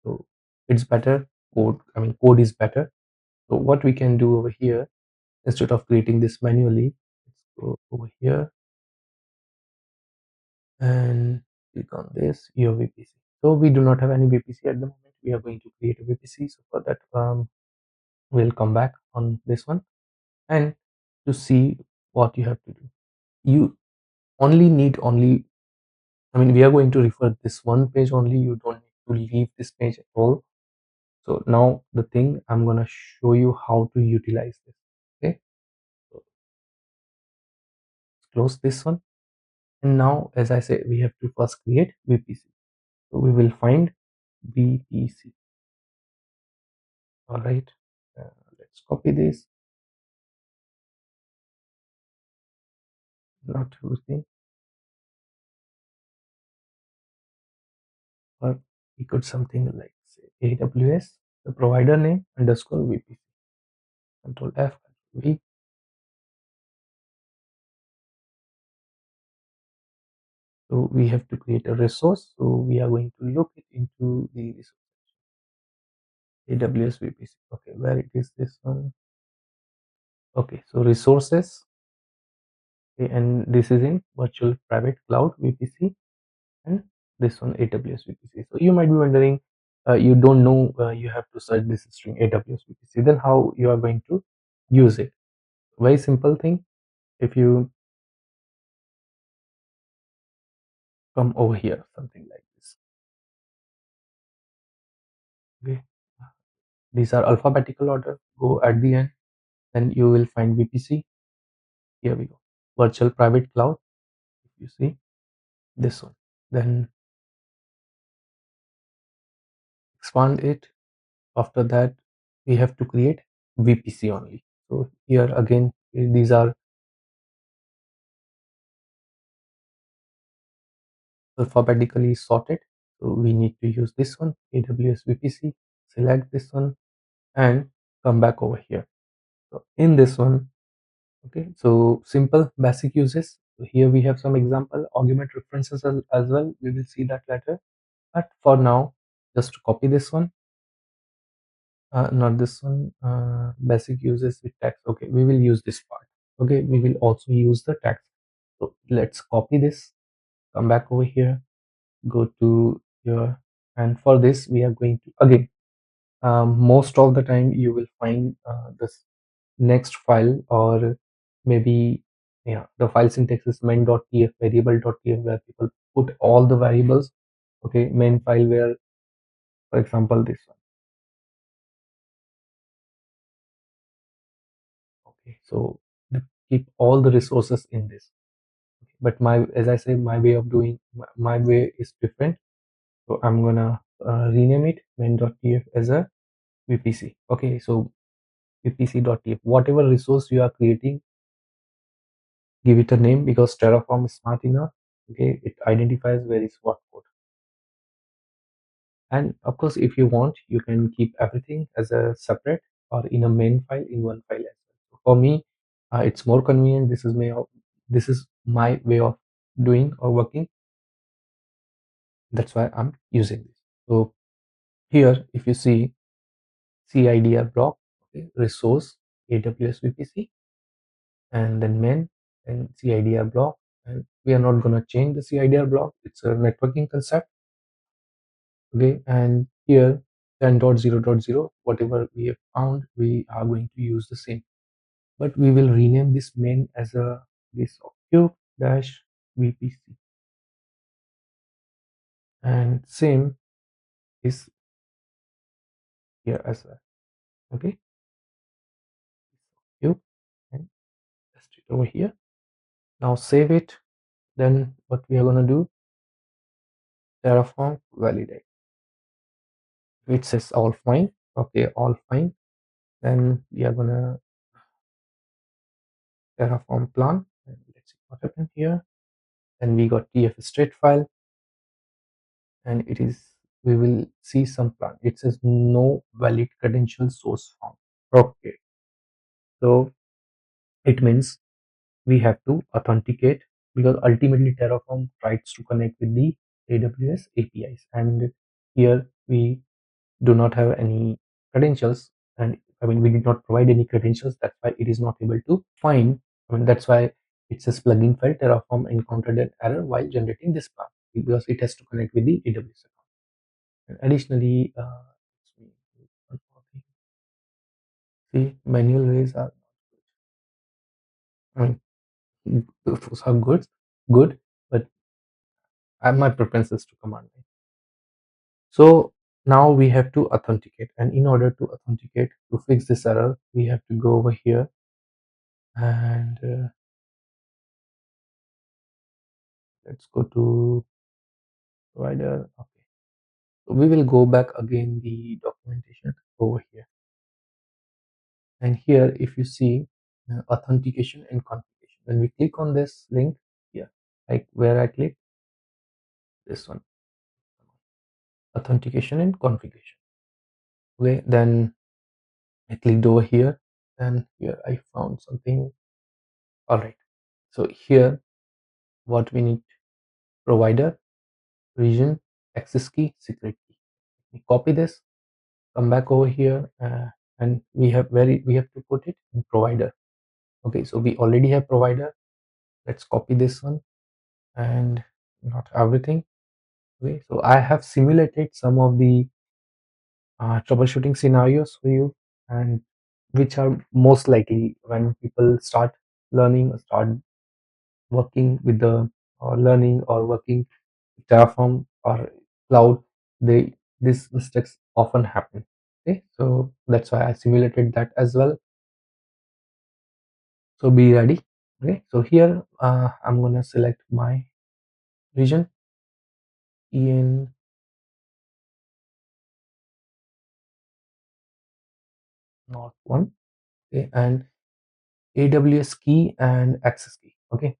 So it's better code is better. So what we can do over here, instead of creating this manually, let's go over here and click on this your VPC. So we do not have any VPC at the moment. We are going to create a VPC. So for that, we'll come back on this one, and to see what you have to do, you only need only, we are going to refer this one page only. You don't need to leave this page at all. So now the thing, I'm gonna show you how to utilize this. Okay, so close this one, and now as I say, we have to first create VPC. So we will find VPC. All right, let's copy this. Not using, or we could something like say AWS, the provider name underscore VPC. Control F, Control V. So we have to create a resource. So we are going to look it into the resource. AWS VPC. Okay, where it is this one? Okay, so resources. Okay, and this is in virtual private cloud VPC, and this one AWS VPC. So you might be wondering, you don't know, you have to search this string AWS VPC. Then how you are going to use it? Very simple thing. If you come over here, something like this. Okay, these are alphabetical order. Go at the end, then you will find VPC. Here we go. Virtual private cloud. If you see this one, then expand it. After that, we have to create VPC only. So here again, these are alphabetically sorted. So we need to use this one, AWS VPC. Select this one and come back over here. So in this one, okay, so simple basic uses. So here we have some example argument references as well. We will see that later. But for now, just copy this one. Not this one. Basic uses with text. Okay, we will use this part. Okay, we will also use the text. So let's copy this. Come back over here. Go to your, and for this we are going to again. Most of the time you will find this next file, or maybe, yeah, the file syntax is main.tf, variable.tf, where people put all the variables. Okay, main file where, for example, this one. Okay, so keep all the resources in this. But my, as I say, my way of doing, my way is different. So I'm gonna rename it main.tf as a VPC. Okay, so vpc.tf, whatever resource you are creating, give it a name, because Terraform is smart enough. Okay, it identifies where is what code. And of course, if you want, you can keep everything as a separate or in a main file in one file as well. So for me, it's more convenient. This is my way of doing or working. That's why I'm using this. So here, if you see CIDR block, okay, resource AWS VPC, and then main and CIDR block. And we are not going to change the CIDR block. It's a networking concept. Okay, and here 10.0.0, whatever we have found, we are going to use the same, but we will rename this main as a this cube dash VPC, and same is here as well. Okay, cube, and just it over here. Now save it. Then what we are going to do, Terraform validate. It says all fine. Okay, all fine. Then we are going to Terraform plan, and let's see what happened here. Then we got tf state file, and it is we will see some plan. It says no valid credential source found. Okay, so it means we have to authenticate, because ultimately Terraform tries to connect with the AWS APIs, and here we do not have any credentials, and I mean we did not provide any credentials. That's why it is not able to find. I mean that's why it says plugin file Terraform encountered an error while generating this plan, because it has to connect with the AWS account. And additionally, see, manual ways are, I mean, those are good, but my preference is to command line. So now we have to authenticate, and in order to authenticate to fix this error, we have to go over here and let's go to provider. Okay, so we will go back again the documentation over here, and here if you see authentication and configuration, when we click on this link here, like where I click this one, authentication and configuration. Okay, then I clicked over here, and here I found something. All right, so here what we need: provider, region, access key, secret key. We copy this, come back over here, and we have to put it in provider. Okay, so we already have provider. Let's copy this one, and not everything. Okay, so I have simulated some of the troubleshooting scenarios for you, and which are most likely when people start learning or start working with the, or learning or working with Terraform or cloud, they these mistakes often happen. Okay, so that's why I simulated that as well. So be ready. Okay, so here I'm gonna select my region in North one. Okay, and AWS key and access key. Okay,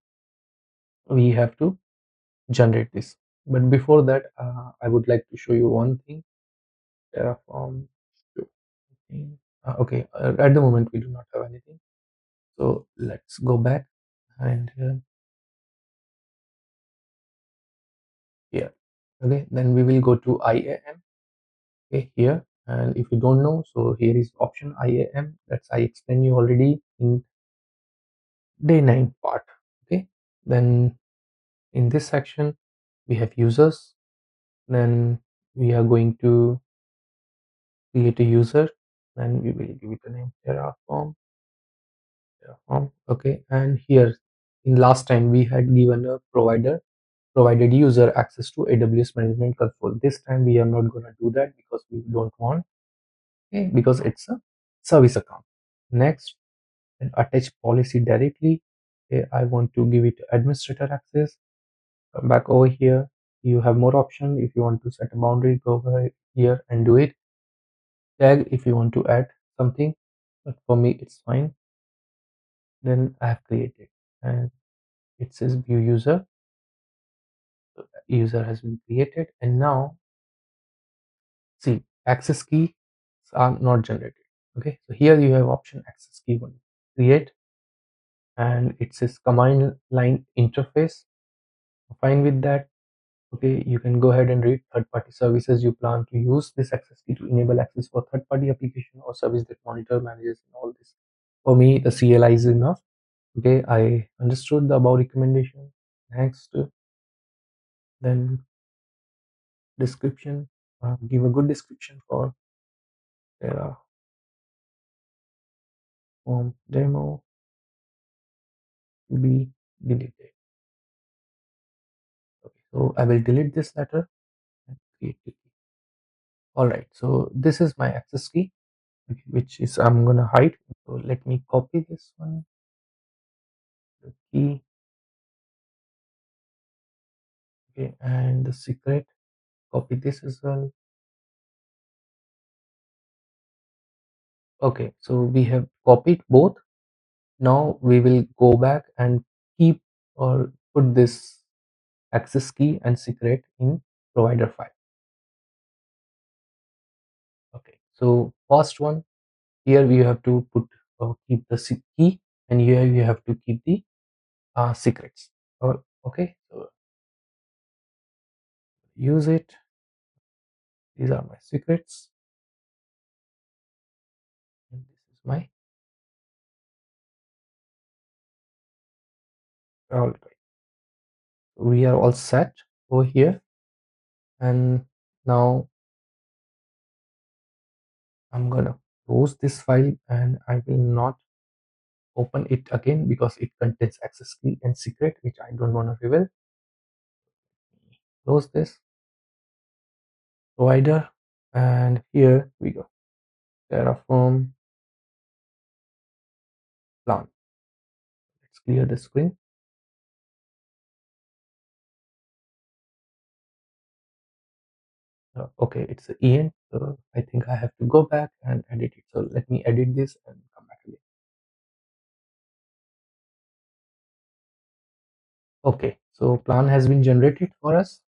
we have to generate this, but before that I would like to show you one thing. Terraform. Okay, at the moment we do not have anything, so let's go back and here. Okay, then we will go to IAM. Okay, here, and if you don't know, so here is option IAM. That's I explained you already in day 9 part. Okay, then in this section we have users. Then we are going to create a user, and we will give it a name Terraform. Okay, and here in last time we had given a provided user access to AWS management console. This time we are not going to do that because we don't want. Okay, because it's a service account. Next, and attach policy directly. Okay, I want to give it administrator access. Come back over here. You have more option. If you want to set a boundary, go over here and do it. Tag if you want to add something, but for me it's fine. Then I have created, and it says view user. So user has been created, and now see, access keys are not generated. Okay, so here you have option access key one, create, and it says command line interface. Fine with that. Okay, you can go ahead and read third-party services. You plan to use this access key to enable access for third-party application or service that monitor, manages, and all this. For me, the CLI is enough. Okay, I understood the above recommendation. Next, then description. Give a good description for Terraform demo to be deleted. Okay, so I will delete this letter and create the key. All right, so this is my access key, okay, which is I'm gonna hide. So let me copy this one, the key, okay, and the secret. Copy this as well. Okay, so we have copied both. Now we will go back and keep or put this access key and secret in provider file. So first one, here we have to put keep the key, and here you have to keep the secrets. Okay, so use it. These are my secrets, and this is my. All right, we are all set over here, and now I'm gonna close this file, and I will not open it again because it contains access key and secret, which I don't want to reveal. Close this provider, and here we go. Terraform plan. Let's clear the screen. Okay, it's an EN, so I think I have to go back and edit it. So let me edit this and come back again. Okay, so plan has been generated for us.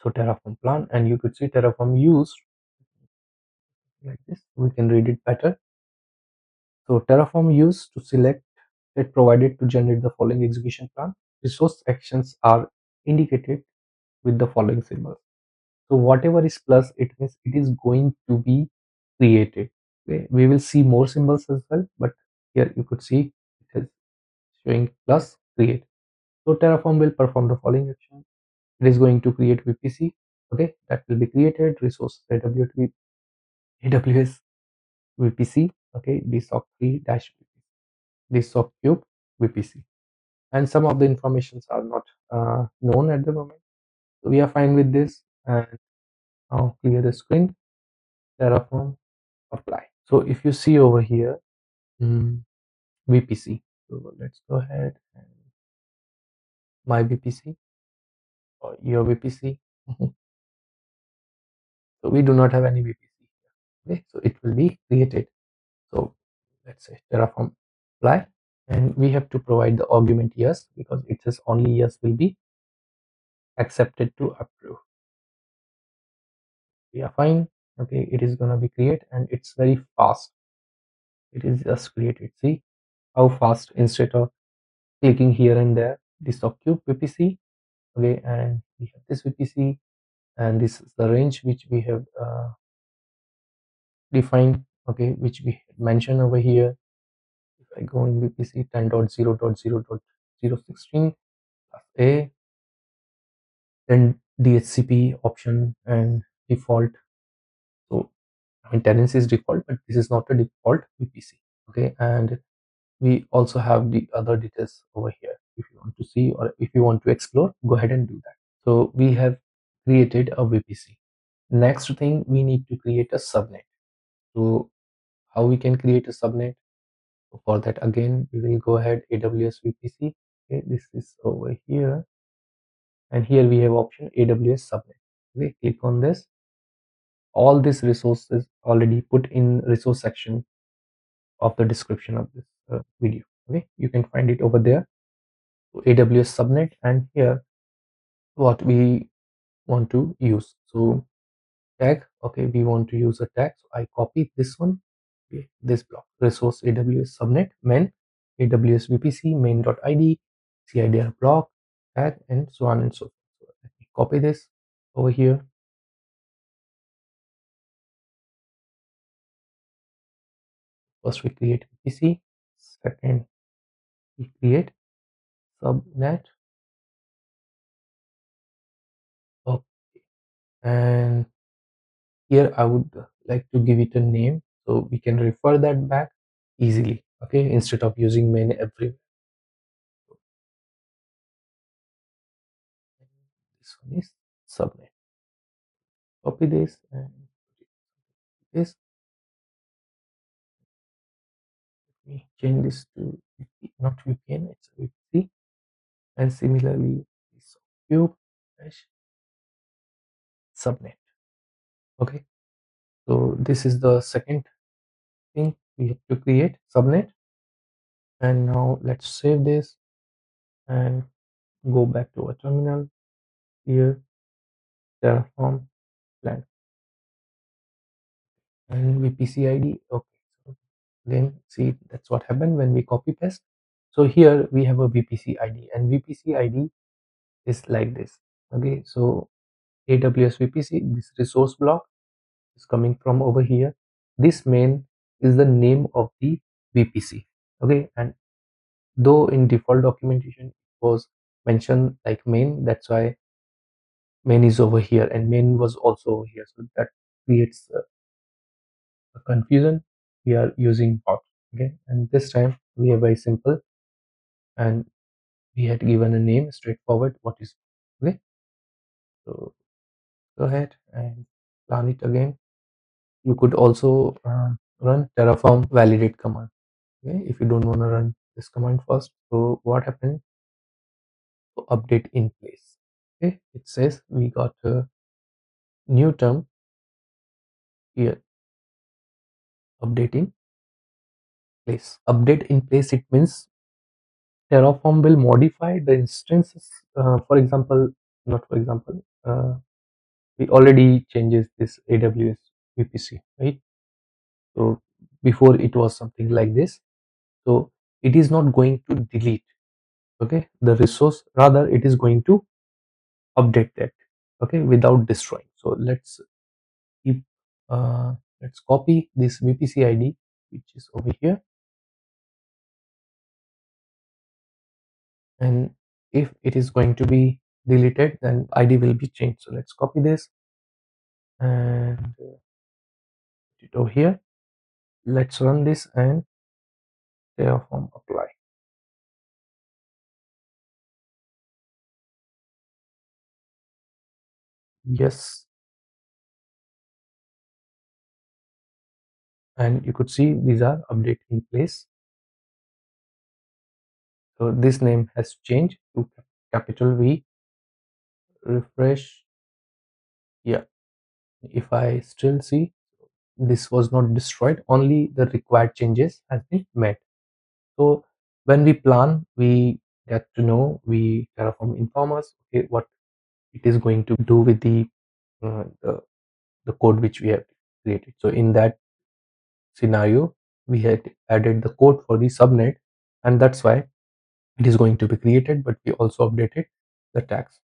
So Terraform plan, and you could see Terraform used like this. We can read it better. So Terraform used to select it provided to generate the following execution plan. Resource actions are indicated with the following symbols. So whatever is plus, it means it is going to be created. Okay, we will see more symbols as well, but here you could see it is showing plus create. So Terraform will perform the following action. It is going to create VPC. Okay, that will be created. Resource AWS VPC. Okay, DSOC3 dash DSOC cube VPC. And some of the informations are not known at the moment. So we are fine with this, and now clear the screen. Terraform apply. So if you see over here, VPC. So let's go ahead and my VPC or your VPC. So we do not have any VPC. Okay, so it will be created. So let's say Terraform apply, and we have to provide the argument yes, because it says only yes will be accepted to approve. We are fine. Okay, it is gonna be create, and it's very fast. It is just created. See how fast, instead of clicking here and there. This cube VPC. Okay, and we have this VPC, and this is the range which we have defined. Okay, which we mentioned over here. If I go in VPC 10.0.0.016 plus A, then DHCP option and default. So I mean tenancy is default, but this is not a default VPC. Okay, and we also have the other details over here. If you want to see or if you want to explore, go ahead and do that. So we have created a VPC. Next thing, we need to create a subnet. So how we can create a subnet? So for that, again, we will go ahead AWS VPC. Okay, this is over here, and here we have option AWS subnet. Okay, click on this. All these resources already put in resource section of the description of this video. Okay, you can find it over there. So AWS subnet, and here what we want to use. So tag, okay, we want to use a tag. So I copy this one. Okay, this block resource AWS subnet main AWS VPC main.id CIDR block tag, and so on and so forth. So let me copy this over here. First we create VPC, second we create subnet. Okay, and here I would like to give it a name so we can refer that back easily. Okay, instead of using main everywhere. This one is subnet. Copy this and this. Let me change this to not VPN, it's VPC. And similarly, this cube dash subnet. Okay, so this is the second thing we have to create, subnet. And now let's save this and go back to our terminal. Here, Terraform plan. and VPC ID. Okay, so then see that's what happened when we copy paste. So here we have a VPC ID, and VPC ID is like this. Okay, so AWS VPC, this resource block is coming from over here. This main is the name of the VPC. Okay, and though in default documentation it was mentioned like main, that's why main is over here and main was also over here. So that creates a confusion. We are using bot. Okay, and this time we are very simple, and we had given a name straightforward. What is okay? So go ahead and plan it again. You could also run Terraform validate command. Okay, if you don't want to run this command first. So what happened? So update in place. Okay, it says we got a new term here. Update in place. Update in place. It means Terraform will modify the instances. For example, not for example. We already changes this AWS VPC, right? So before it was something like this. So it is not going to delete, okay, the resource. Rather, it is going to update that, okay, without destroying. So keep, let's copy this VPC ID, which is over here, and if it is going to be deleted, then ID will be changed. So let's copy this and put it over here. Let's run this and Terraform apply. Yes, and you could see these are update in place. So this name has changed to capital V. Refresh. Yeah, if I still see, this was not destroyed, only the required changes has been made. So when we plan, we get to know, we Terraform inform us, okay, what it is going to do with uh, the, the code which we have created. So in that scenario, we had added the code for the subnet, and that's why it is going to be created, but we also updated the tags.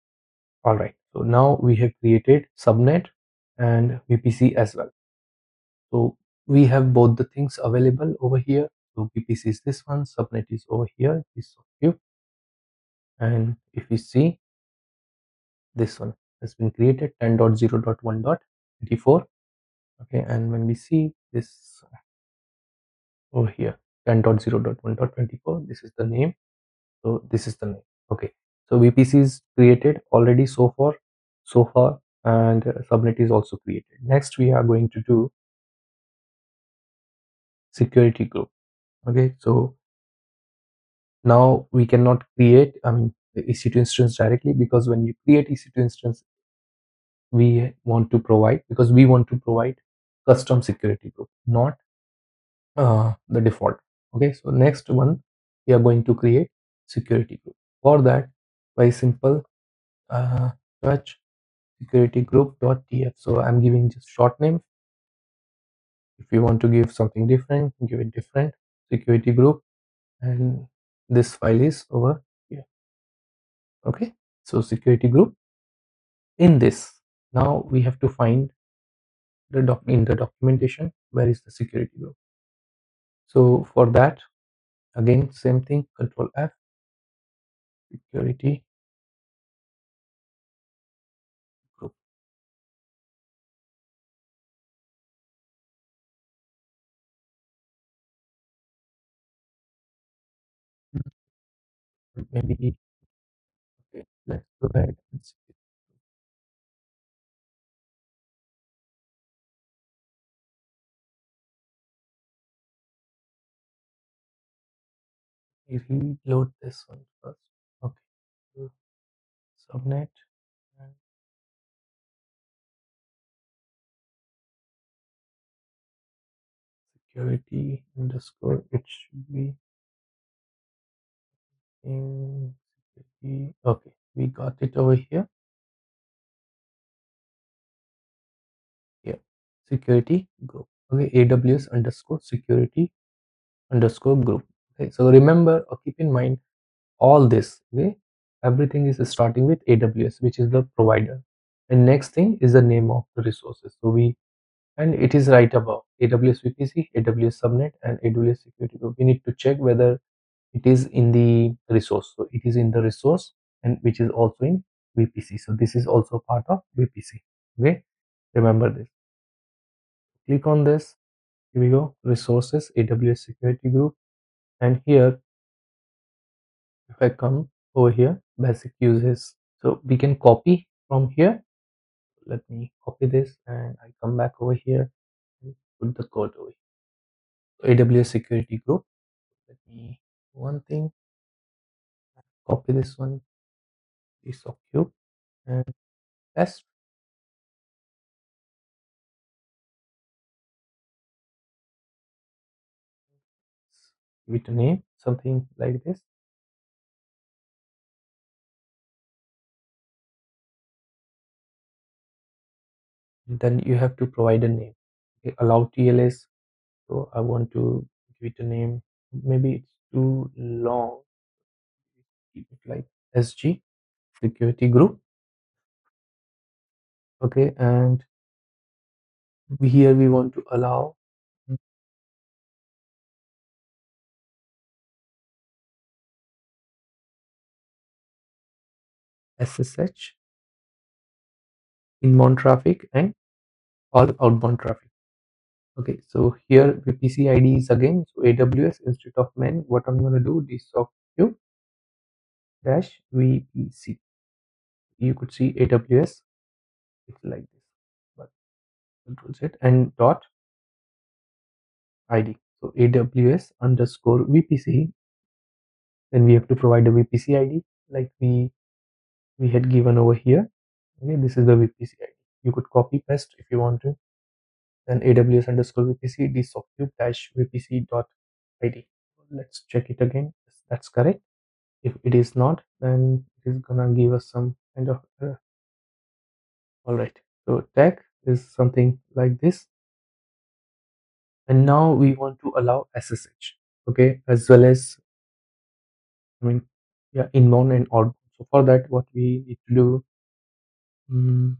All right, so now we have created subnet and VPC as well. So we have both the things available over here. So VPC is this one, subnet is over here, this view, and if you see, this one has been created 10.0.1.24. Okay, and when we see this over here, 10.0.1.24, this is the name. So this is the name. Okay, so VPC is created already so far, and subnet is also created. Next, we are going to do security group. Okay, so now we cannot create, I mean, the EC2 instance directly, because when you create EC2 instance, we want to provide, because we want to provide custom security group, not the default. Okay, so next one, we are going to create security group. For that, very simple, touch security group.tf. So I'm giving just short name. If you want to give something different, give it different, security group, and this file is over here. Okay, so security group. In this, now we have to find in the documentation, where is the security group. So for that, again, same thing, Control F, security group. Maybe, okay, let's go ahead and see. Reload this one first. Okay, so subnet and security underscore, it should be in security. Okay, we got it over here. Here, security group. Okay, AWS underscore security underscore group. Okay, so remember or keep in mind all this. Okay, everything is starting with AWS, which is the provider, and next thing is the name of the resources. So we, and it is right above AWS VPC, AWS subnet, and AWS security group. We need to check whether it is in the resource. So it is in the resource, and which is also in VPC. So this is also part of VPC. Okay, remember this. Click on this. Here we go. Resources, AWS security group, and here if I come over here, basic uses. So we can copy from here. Let me copy this, and I come back over here and put the code over here. AWS security group. Let me one thing. Copy this one. Piece of cube and paste. Give it a name, something like this. And then you have to provide a name. Okay, allow TLS. So I want to give it a name. Maybe it's too long. Keep it like SG security group. Okay, and here we want to allow SSH inbound traffic and all outbound traffic. Okay, so here VPC ID is again, so AWS instead of main, what I'm going to do is of q dash VPC. You could see AWS, it's like this, but control Z and dot ID. So AWS underscore VPC, then we have to provide a VPC ID like we had given over here. Okay, this is the VPC ID. You could copy paste if you want to. Then AWS underscore VPC dsocube dash VPC dot ID. Let's check it again. Yes, that's correct. If it is not, then it is gonna give us some kind of error. All right. So tag is something like this, and now we want to allow SSH. Okay, as well as yeah, inbound and outbound. So for that, what we need to do,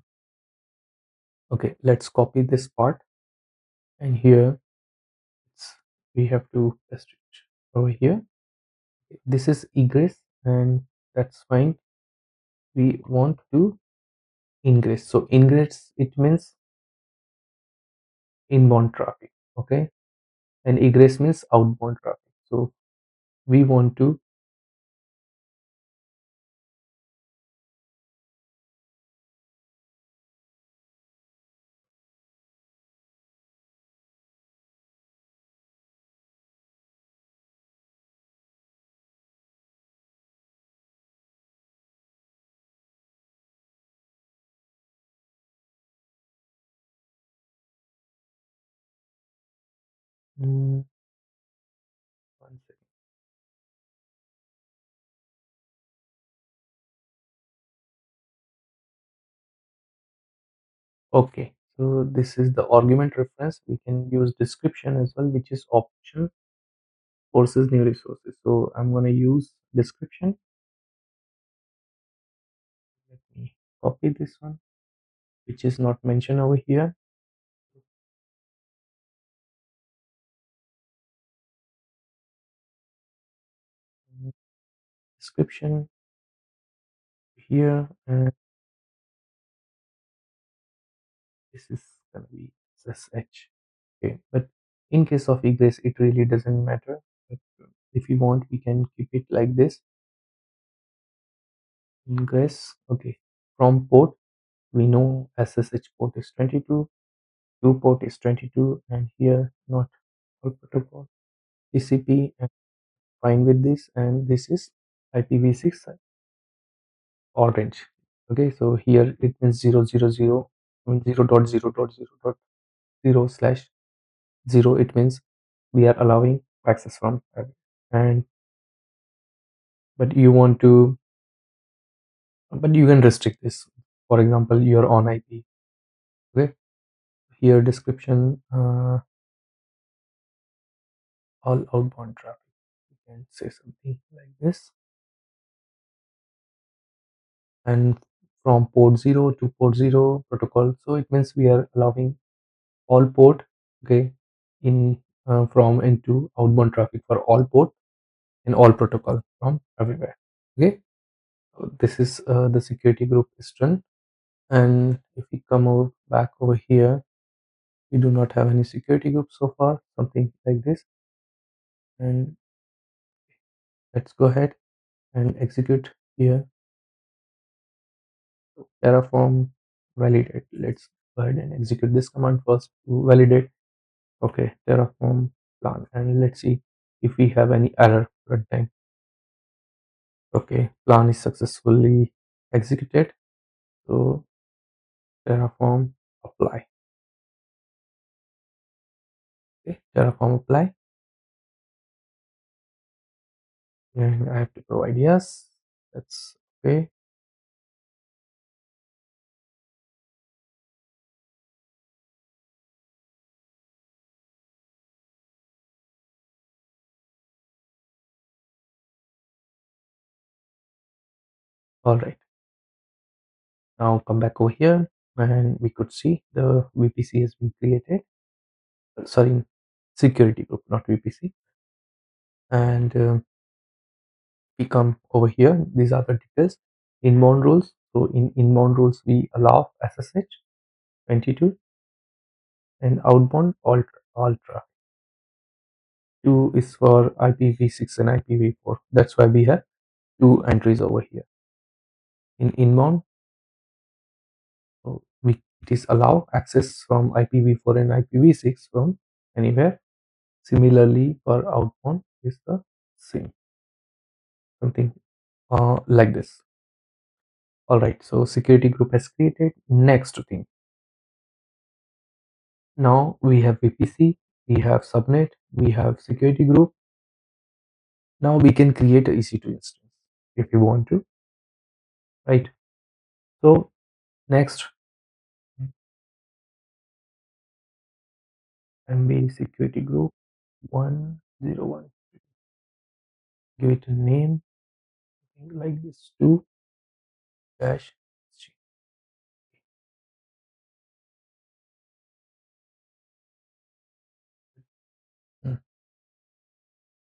okay, let's copy this part, and here we have to paste it over here. This is egress, and that's fine. We want to ingress. So ingress, it means inbound traffic. Okay, and egress means outbound traffic. So we want to mm, one second. Okay, so this is the argument reference. We can use description as well, which is option forces new resources. So I'm going to use description. Let me copy this one, which is not mentioned over here. Description here, and this is going to be SSH. Okay, but in case of egress, it really doesn't matter. But if you want, we can keep it like this. Ingress, okay. From port, we know SSH port is 22, Q port is 22, and here not all protocol. TCP, and fine with this, and this is IPv6 orange. Okay, so here it means 000, I mean 0.0.0.0 slash 0. It means we are allowing access from and but you want to, but you can restrict this. For example, you're on IP. Okay, here description. all outbound traffic. You can say something like this. And from port 0 to port 0 protocol, so it means we are allowing all port, okay, in from into outbound traffic for all port in all protocol from everywhere. Okay, so this is the security group is done. And if we come over back over here, we do not have any security group so far, something like this. And let's go ahead and execute here. Terraform validate. Let's go ahead and execute this command first to validate. Okay, Terraform plan, and let's see if we have any error runtime. Okay, plan is successfully executed. So Terraform apply. Okay, Terraform apply, and I have to provide yes. That's okay. All right. Now come back over here, and we could see the VPC has been created. Sorry, security group, not VPC. And we come over here. These are the details. Inbound rules. So in inbound rules, we allow SSH 22 and outbound ultra. 2 is for IPv6 and IPv4. That's why we have two entries over here. In inbound, so it is allow access from IPv4 and IPv6 from anywhere. Similarly, for outbound is the same, something like this. All right, so security group has created. Next thing, now we have VPC, we have subnet, we have security group. Now we can create a EC2 instance if you want to, right? So next, MB security group 101. Give it a name like this 2 dash G.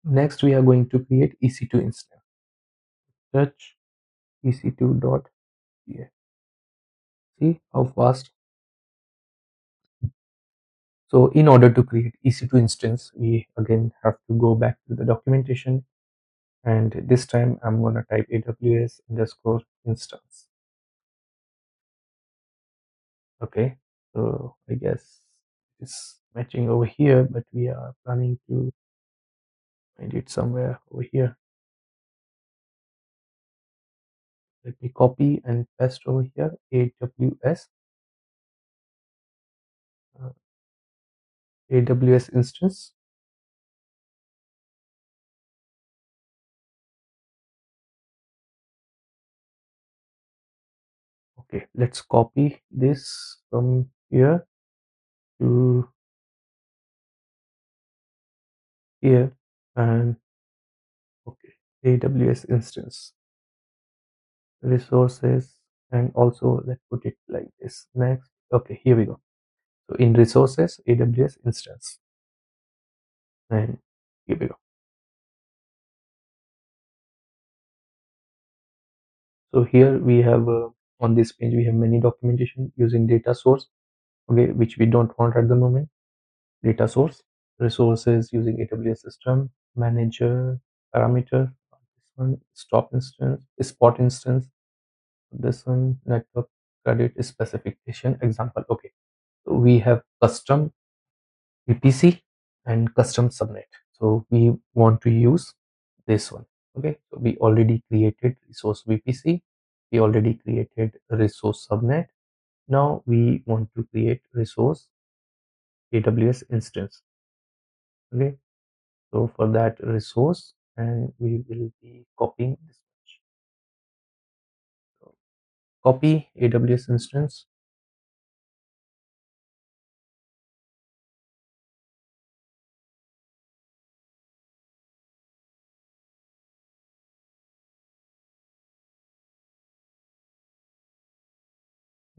Next, we are going to create EC2 instance. Search ec2.exe. See how fast. So in order to create EC2 instance, we again have to go back to the documentation, and this time I'm going to type AWS underscore instance. Okay, so I guess it's matching over here, but we are planning to find it somewhere over here. Let me copy and paste over here AWS AWS instance. Okay, let's copy this from here to here, and okay, AWS instance resources, and also let's put it like this. Next, okay, here we go. So in resources, AWS instance, and here we go. So here we have on this page we have many documentation using data source, okay, which we don't want at the moment. Data source, resources using AWS system manager, parameter, this one stop instance, spot instance, this one network credit specification example. Okay, so we have custom VPC and custom subnet, so we want to use this one. Okay, so we already created resource VPC, we already created resource subnet. Now we want to create resource AWS instance. Okay, so for that resource, and we will be copying this much. So copy AWS instance,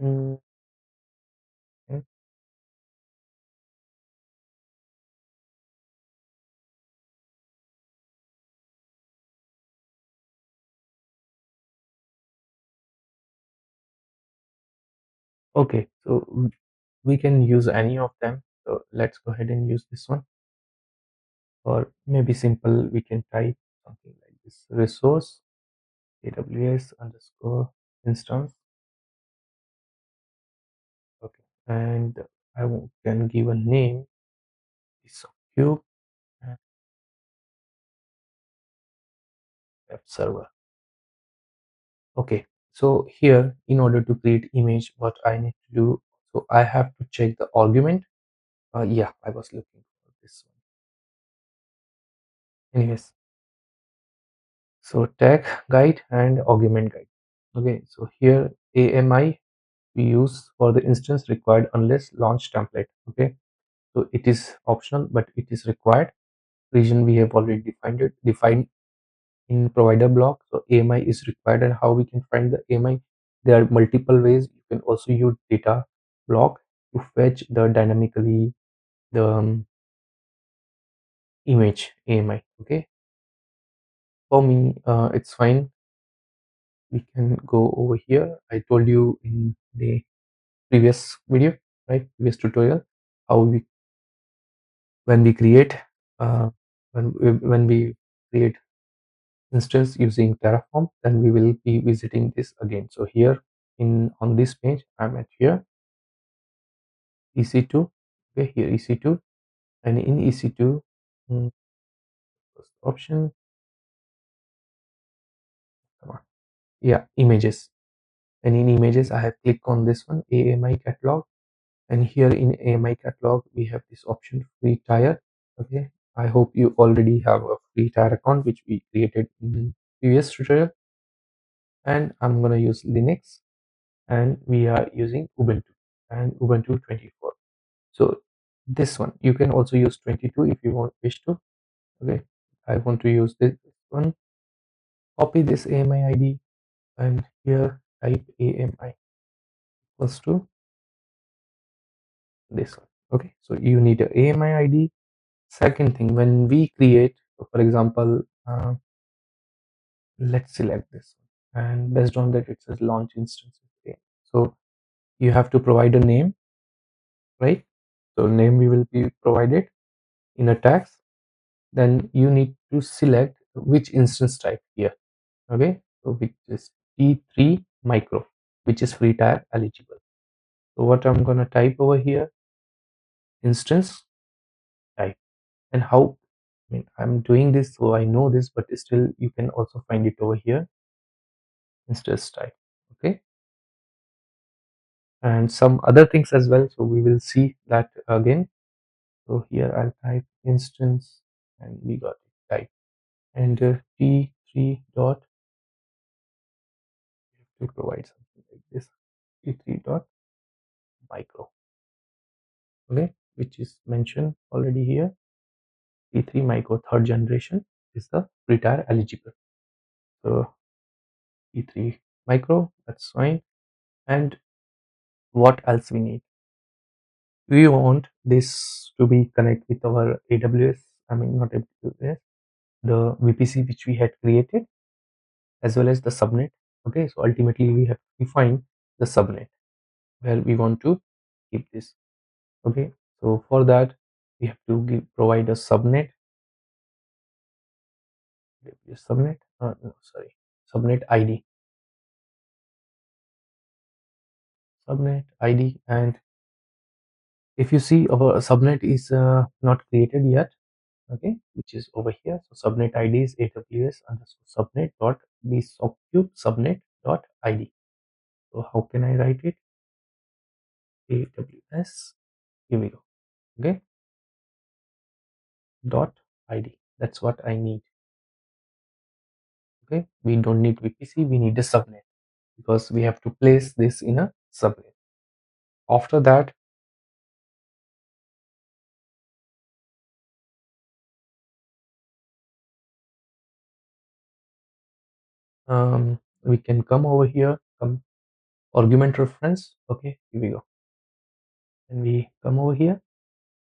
Mm, okay. Okay, so we can use any of them. So let's go ahead and use this one. Or maybe simple, we can type something like this: resource AWS underscore instance. Okay, and can give a name, piece of cube and web server. Okay, so here in order to create image, what I need to do, so I have to check the argument. Yeah, I was looking for this one. Anyways, so tag guide and argument guide. Okay, so here AMI we use for the instance required unless launch template. Okay, so it is optional, but it is required. Region we have already defined in provider block. So AMI is required, and how we can find the AMI? There are multiple ways. You can also use data block to fetch the dynamically the image AMI. Okay, for me, it's fine. We can go over here. I told you in the previous video, right? Previous tutorial, how we when we create uh, when we create instance using Terraform, then we will be visiting this again. So here in on this page, I'm at here EC2. Okay, here EC2, and in EC2, mm, first option, come on, yeah, images. And in images, I have clicked on this one, AMI catalog, and here in AMI catalog, we have this option free tier. Okay, I hope you already have a free tier account which we created in the previous tutorial, and I'm gonna use Linux, and we are using Ubuntu and Ubuntu 24. So this one you can also use 22 if you wish to. Okay, I want to use this one. Copy this AMI ID and here type AMI equals to this one. Okay, so you need a AMI ID. Second thing, when we create, so for example, let's select this one, and based on that it says launch instance. Okay, so you have to provide a name, right? So name we will be provided in a tags. Then you need to select which instance type here. Okay, so which is T3 micro, which is free tier eligible. So what I'm gonna type over here, instance type. And how, I mean, I'm doing this so I know this, but still you can also find it over here, instance type. Okay, and some other things as well, so we will see that again. So here I'll type instance, and we got it type, and T3 dot, to provide something like this, T3 dot micro. Okay, which is mentioned already here. T3 micro third generation is the retire eligible. So T3 micro, that's fine. And what else we need? We want this to be connect with our AWS, I mean not AWS, the VPC which we had created, as well as the subnet. Okay, so ultimately we have to define the subnet where we want to keep this. Okay, so for that we have to provide a subnet, subnet, no, sorry, subnet ID, subnet ID. And if you see, our subnet is not created yet. Okay, which is over here. So subnet ID is AWS underscore subnet dot bsocube subnet dot ID. So how can I write it? AWS, here we go. Okay, dot ID, that's what I need. Okay, we don't need VPC, we need a subnet, because we have to place this in a subnet. After that, we can come over here, come argument reference. Okay, here we go. And we come over here.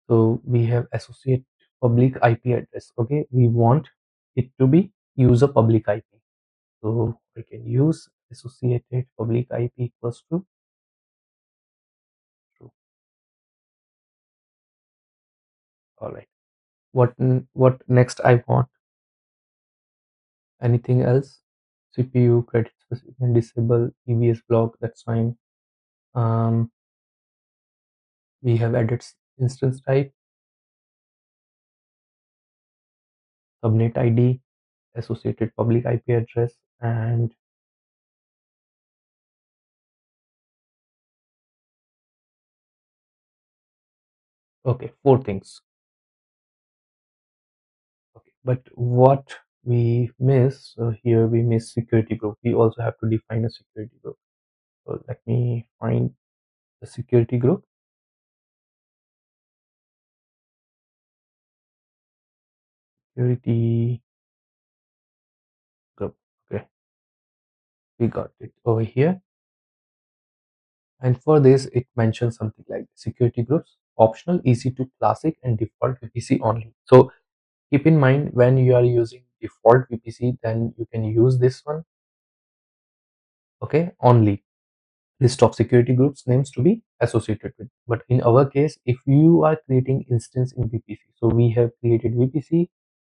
So we have associate public IP address. Okay, we want it to be user public IP. So I can use associated public IP equals to true. All right. What next I want? Anything else? CPU credit specific and disable EBS block. That's fine. Um, we have added instance type, subnet ID, associated public IP address, and okay, four things. Okay, but what we miss here, we miss security group. We also have to define a security group. So let me find the security group. Security group. Okay, we got it over here. And for this, it mentions something like security groups, optional, EC2, classic, and default VPC only. So keep in mind when you are using default VPC, then you can use this one. Okay, only list of security groups names to be associated with. But in our case, if you are creating instance in VPC, so we have created VPC.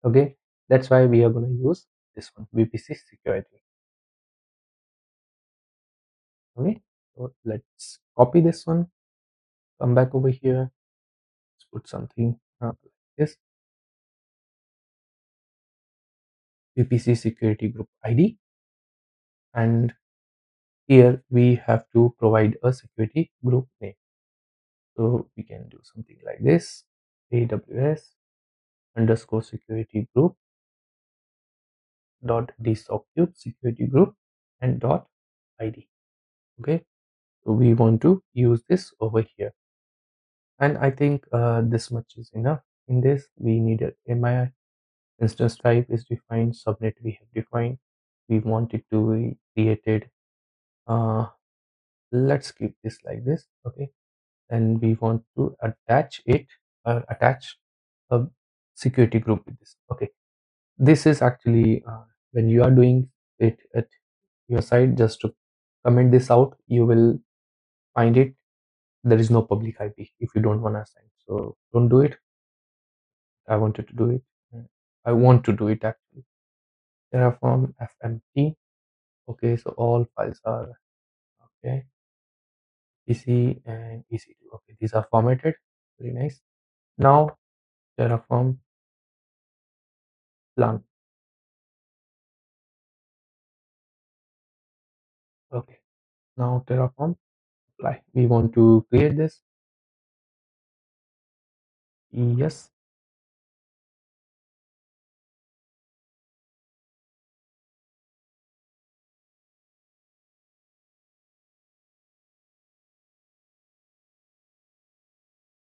Okay, that's why we are going to use this one, VPC security. Okay, so let's copy this one, come back over here, let's put something like this, VPC security group ID, and here we have to provide a security group name. So we can do something like this, AWS underscore security group dot DSOCube security group and dot ID. Okay, so we want to use this over here, and I think this much is enough. In this, we need a MI instance type is defined, subnet we have defined. We want it to be created. Let's keep this like this. Okay, and we want to attach a security group with this. Okay, this is actually when you are doing it at your side, just to comment this out, you will find it there is no public IP if you don't want to assign. So don't do it. I wanted to do it. I want to do it actually. Terraform FMT. Okay, so all files are okay. EC and EC2. Okay, these are formatted. Very nice. Now Terraform plan. Okay, now Terraform apply. We want to create this. Yes.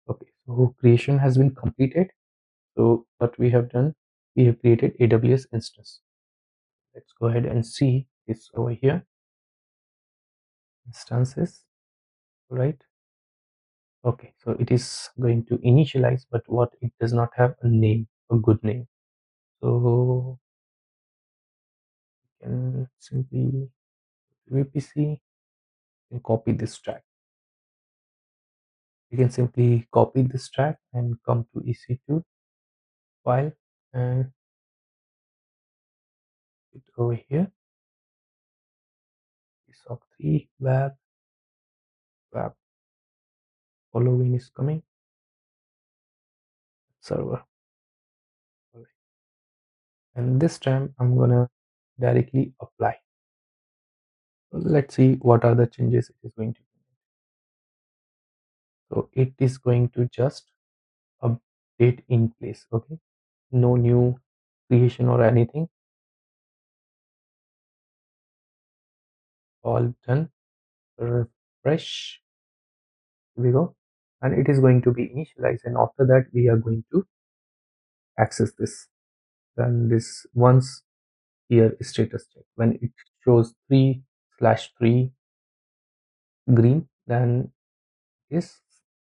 Okay, so creation has been completed. So what we have done, we have created AWS instance. Let's go ahead and see this over here. Instances, right? Okay, so it is going to initialize, but what it does not have a name, a good name. So you can simply VPC and copy this track. You can simply copy this track and come to EC2 file and it over here. SOC3 web following is coming server. And this time I'm gonna directly apply. Let's see what are the changes it is going to do. So it is going to just update in place. Okay, no new creation or anything, all done. Refresh. Here we go, and it is going to be initialized, and after that we are going to access this. Then this once here status check, when it shows 3/3 green, then this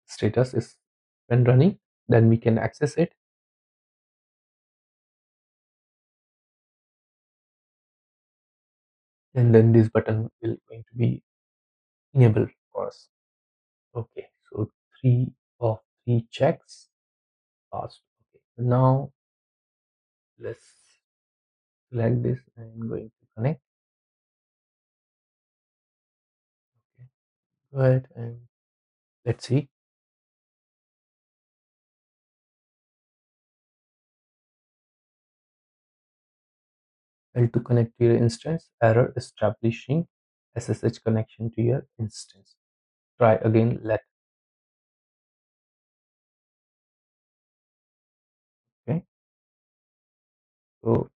status is when running, then we can access it, and then this button will going to be enabled for us. Okay, so three checks passed. Okay, so now let's select this and going to connect. Okay, go ahead and let's see. Failed to connect to your instance, error establishing SSH connection to your instance. Try again. Okay, so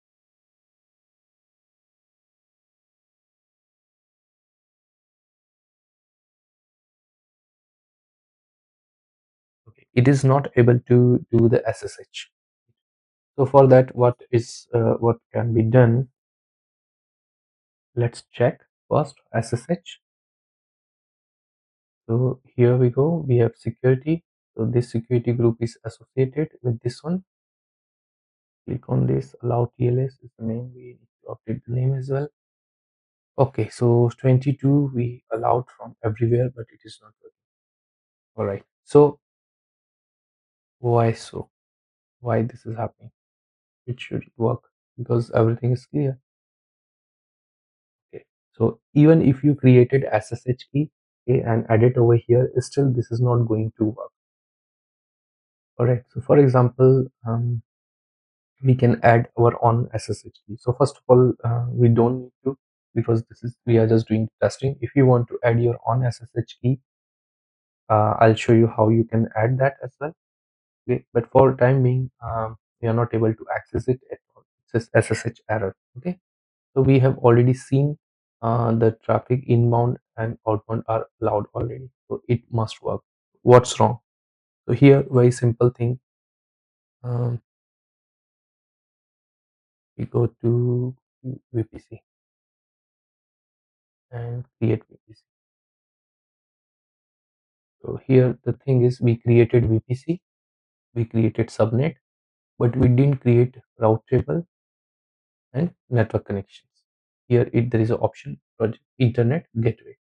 okay, it is not able to do the SSH. So for that, what can be done? Let's check first SSH. So here we go. We have security. So this security group is associated with this one. Click on this. Allow TLS is the name. We need to update the name as well. Okay, so 22 we allowed from everywhere, but it is not working. All right. So why so? Why this is happening? It should work because everything is clear. Okay. So even if you created SSH key, okay, and add it over here, still this is not going to work. All right. So for example, we can add our own SSH key. So first of all, we don't need to, because we are just doing testing. If you want to add your own SSH key, I'll show you how you can add that as well. Okay, but for time being, we are not able to access it at all. It says SSH error. Okay, so we have already seen the traffic inbound and outbound are allowed already, so it must work. What's wrong? So here, very simple thing. Um, we go to VPC and create VPC. So here the thing is, we created VPC, we created subnet, but we didn't create route table and network connections. Here there is an option project internet gateway.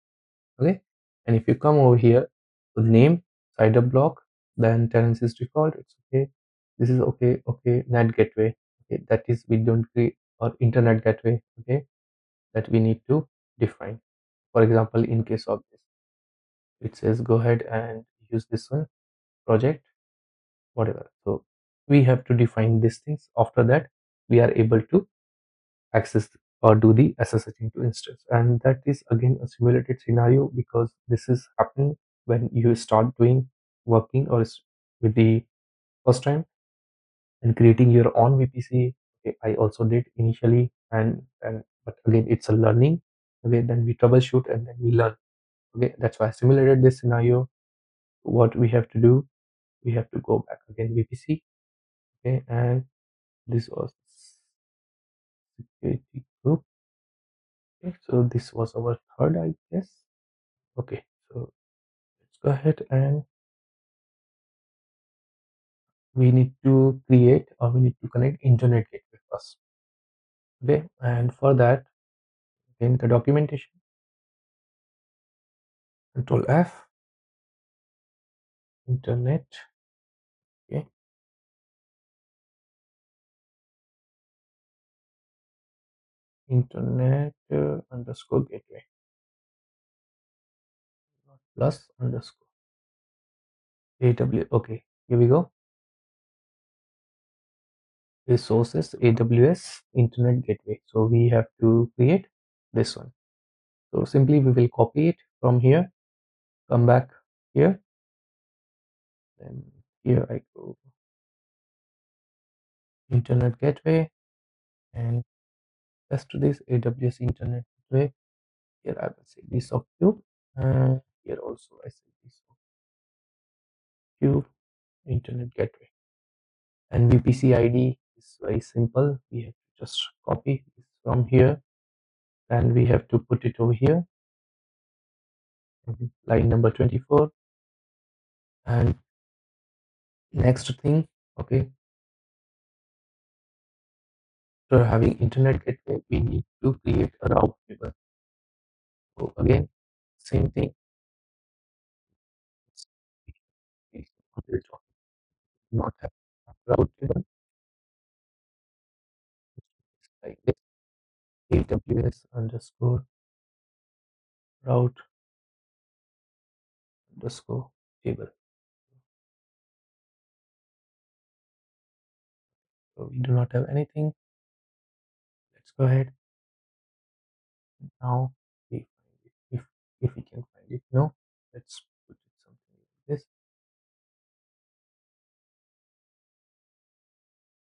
Okay, and if you come over here, the name cider block, then tenants is default, it's okay. This is okay. Okay, net gateway, okay, that is we don't create, or internet gateway, okay, that we need to define. For example, in case of this, it says go ahead and use this one, project whatever. So we have to define these things. After that, we are able to access or do the SSH into instance, and that is again a simulated scenario, because this is happening when you start doing working or with the first time and creating your own VPC. Okay, I also did initially, and but again it's a learning. Okay, then we troubleshoot and then we learn. Okay, that's why I simulated this scenario. What we have to do, we have to go back again VPC. Okay, and this was security group. Okay, so this was our third, I guess. Okay, so let's go ahead and we need to create, or we need to connect internet gateway first. Okay, and for that, in the documentation, Control F, internet. Okay, internet underscore gateway, plus underscore AW. Okay, here we go. Resources AWS internet gateway. So we have to create this one. So simply we will copy it from here, come back here, then here I go internet gateway, and just to this AWS internet gateway. Here I will say this of Q, and here also I say this of Q internet gateway. And VPC ID is very simple. We have to just copy this from here, and we have to put it over here, line number 24. And next thing, okay, after having internet gateway, we need to create a route table. So again, same thing. We do not have a route table like this. AWS underscore route underscore table. So we do not have anything. Let's go ahead now. We find it. If we can find it, no. Let's put it something like this.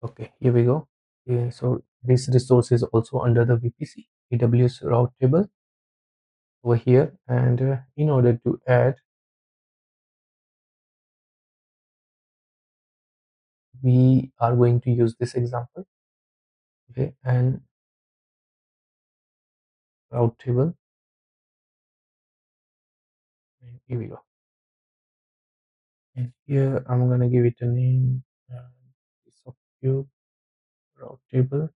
Okay, here we go. Yeah, so this resource is also under the VPC AWS route table over here. And in order to add, we are going to use this example. Okay, and route table. And here we go. And here I'm gonna give it a name. Piece of cube route table.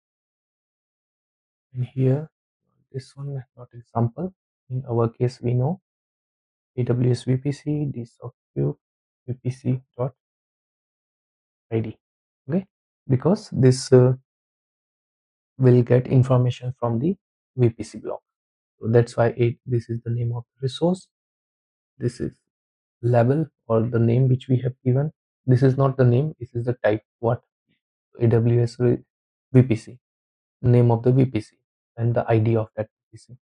And here this one not example. In our case, we know AWS VPC this of cube VPC dot ID. Okay, because this will get information from the VPC block. So that's why this is the name of the resource. This is label or the name which we have given. This is not the name. This is the type. What AWS VPC, name of the VPC, and the ID of that VPC.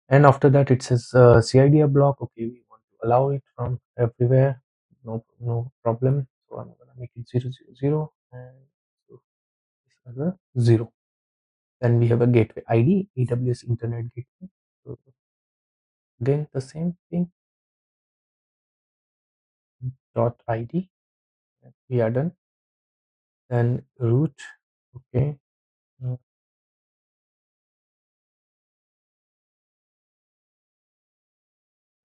And after that, it says CIDR block. Okay, we want to allow it from everywhere. No problem. So I'm gonna make it 000 and so this other 0. Then we have a gateway ID, AWS Internet Gateway. So again, the same thing, dot ID. We are done. Then root, okay. uh,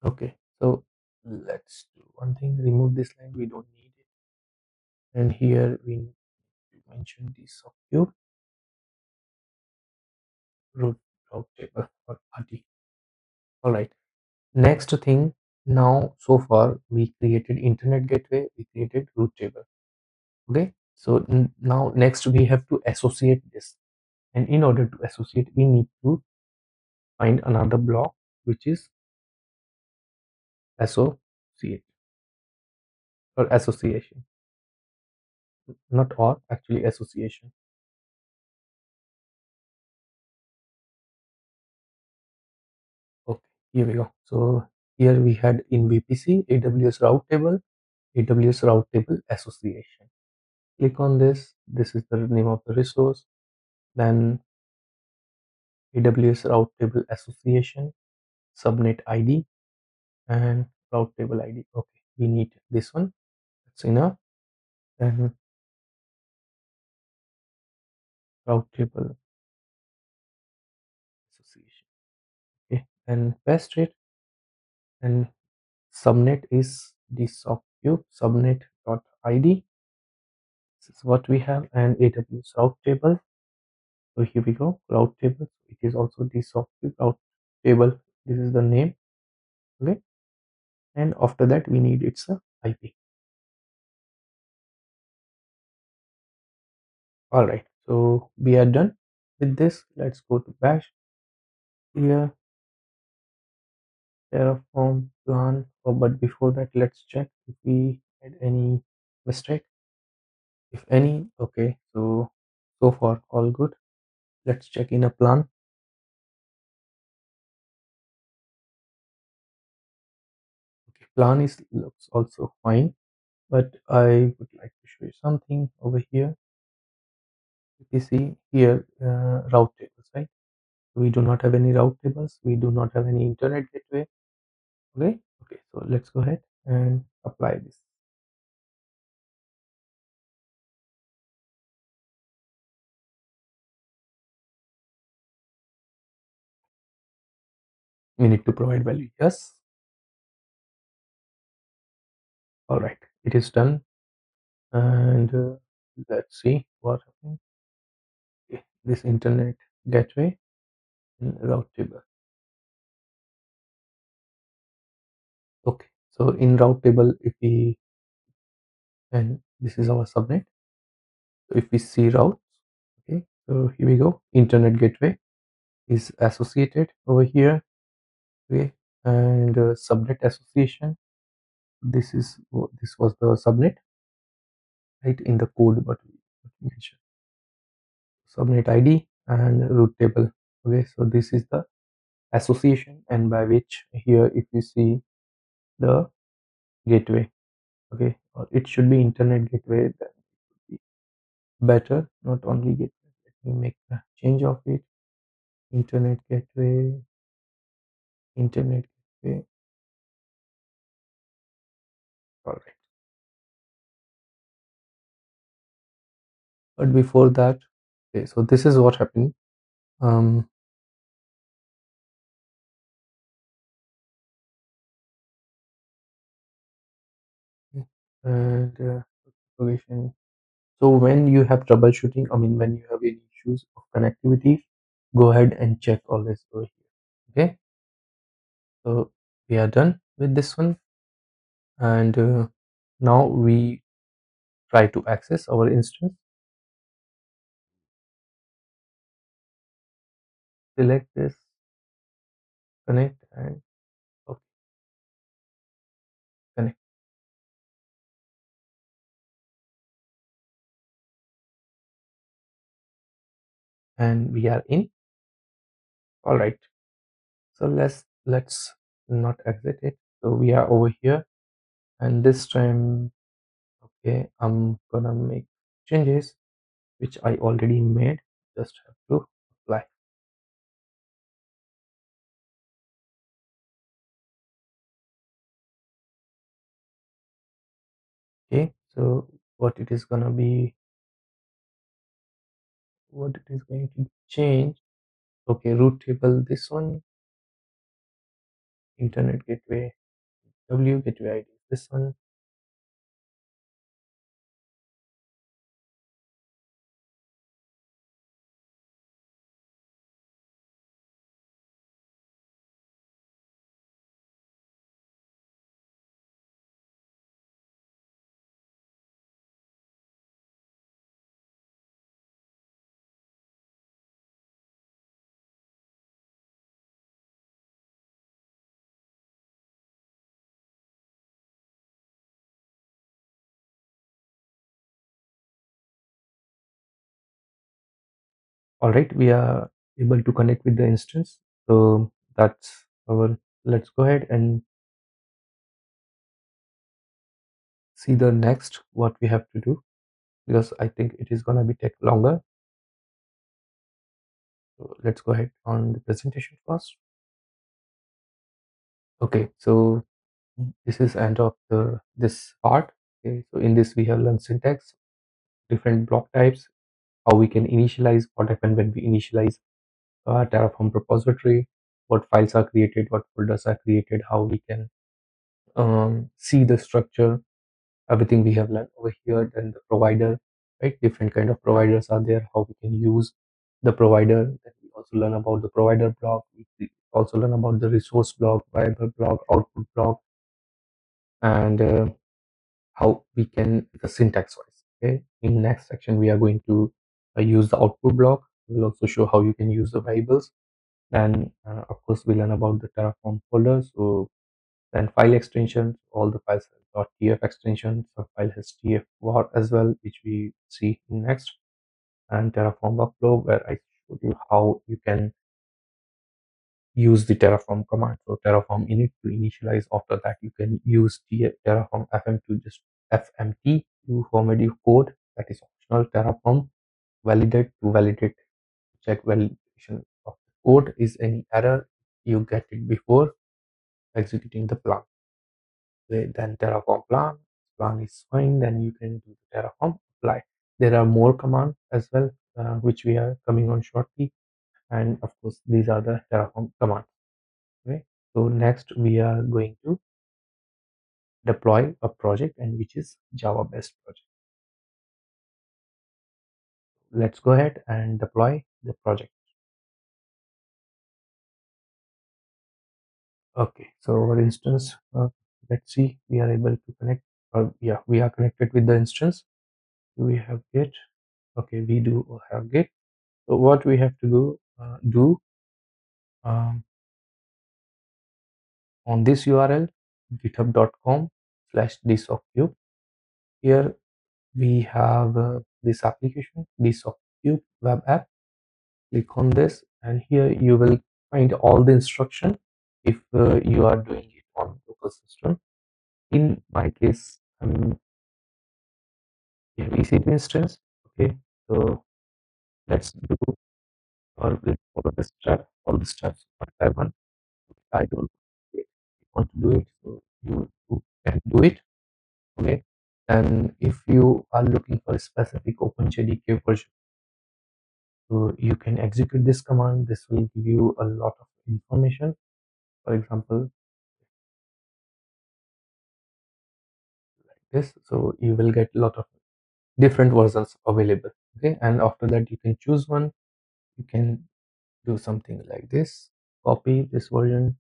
Okay, so let's do one thing, remove this line, we don't need it. And here we need to mention the subcube root route table or RT. All right, next thing, now so far we created internet gateway, we created root table. Okay, so now next we have to associate this. And in order to associate, we need to find another block which is associate or association, not or, actually association. Okay, here we go. So here we had in VPC AWS route table, AWS route table association. Click on this. This is the name of the resource. Then AWS route table association, subnet ID, and route table ID. Okay, we need this one. That's enough. Then route table association. Okay, and paste it. And subnet is this of cube subnet.id. This is what we have, and AWS route table. So here we go, route table. It is also this of cube route table. This is the name. Okay, and after that we need its IP. All right, so we are done with this. Let's go to bash. Here Terraform plan. Oh, but before that, let's check if we had any mistake, if any. Okay, so far all good. Let's check in a plan. Okay, plan is looks also fine, but I would like to show you something over here. You see here route tables, right? We do not have any route tables. We do not have any internet gateway. Okay, so let's go ahead and apply this. We need to provide value, yes. All right, it is done. And let's see what happens. Okay, this internet gateway in route table. Okay, so in route table, if we, and this is our subnet. So if we see routes, okay, so here we go. Internet gateway is associated over here. Okay, and subnet association. This was the subnet, right, in the code, but we mentioned subnet ID and route table. Okay, so this is the association, and by which here, if you see the gateway, okay, or it should be internet gateway, then it would be better, not only gateway. Let me make a change of it. Internet gateway, internet gateway. All right, but before that, okay, so this is what happened. Um, and propagation. So when you have troubleshooting, I mean, when you have any issues of connectivity, go ahead and check all this over here. Okay, so we are done with this one, and now we try to access our instance. Select this, connect, and okay, connect, and we are in. All right, so let's not exit it. So we are over here, and this time, okay, I'm gonna make changes which I already made. Just have to apply. Okay, so what it is gonna be, what it is going to change. Okay, root table, this one, internet gateway, gateway ID, this one. All right, we are able to connect with the instance. So that's our, let's go ahead and see the next what we have to do, because I think it is gonna be take longer. So let's go ahead on the presentation first. Okay, so this is end of the this part. Okay, so in this we have learned syntax, different block types, how we can initialize, what happens when we initialize Terraform repository, what files are created, what folders are created, how we can see the structure, everything we have learned over here. Then the provider, right? Different kind of providers are there, how we can use the provider. Then we also learn about the provider block. We also learn about the resource block, variable block, output block, and how we can, the syntax wise. Okay, in next section we are going to use the output block. We'll also show how you can use the variables. Then of course we learn about the Terraform folder. So then file extensions, all the files have .tf extension. So file has tf var as well, which we see next. And Terraform workflow, where I showed you how you can use the Terraform command. So Terraform init to initialize. After that, you can use Terraform fm to just fmt to format your code. That is optional. Terraform validate to validate, check validation of the code. Is any error, you get it before executing the plan. Then Terraform plan is fine. Then you can do the Terraform apply. There are more commands as well, which we are coming on shortly. And of course, these are the Terraform commands. Okay. So next we are going to deploy a project and which is Java based project. Let's go ahead and deploy the project. Okay, so our instance, let's see, we are able to connect. Yeah, we are connected with the instance. Do we have Git? Okay, we do have Git. So what we have to do um, on this URL, github.com/dsoccube. Here we have this application, dsoccube web app. Click on this, and here you will find all the instruction if you are doing it on local system. In my case, we have EC2 instance. Okay, so let's do or we'll follow the step, all the steps one by one. I don't want to do it, so you can do it. Okay, and if you are looking for a specific OpenJDK version, so you can execute this command. This will give you a lot of information. For example, this, so you will get a lot of different versions available. Okay, and after that you can choose one. You can do something like this: copy this version,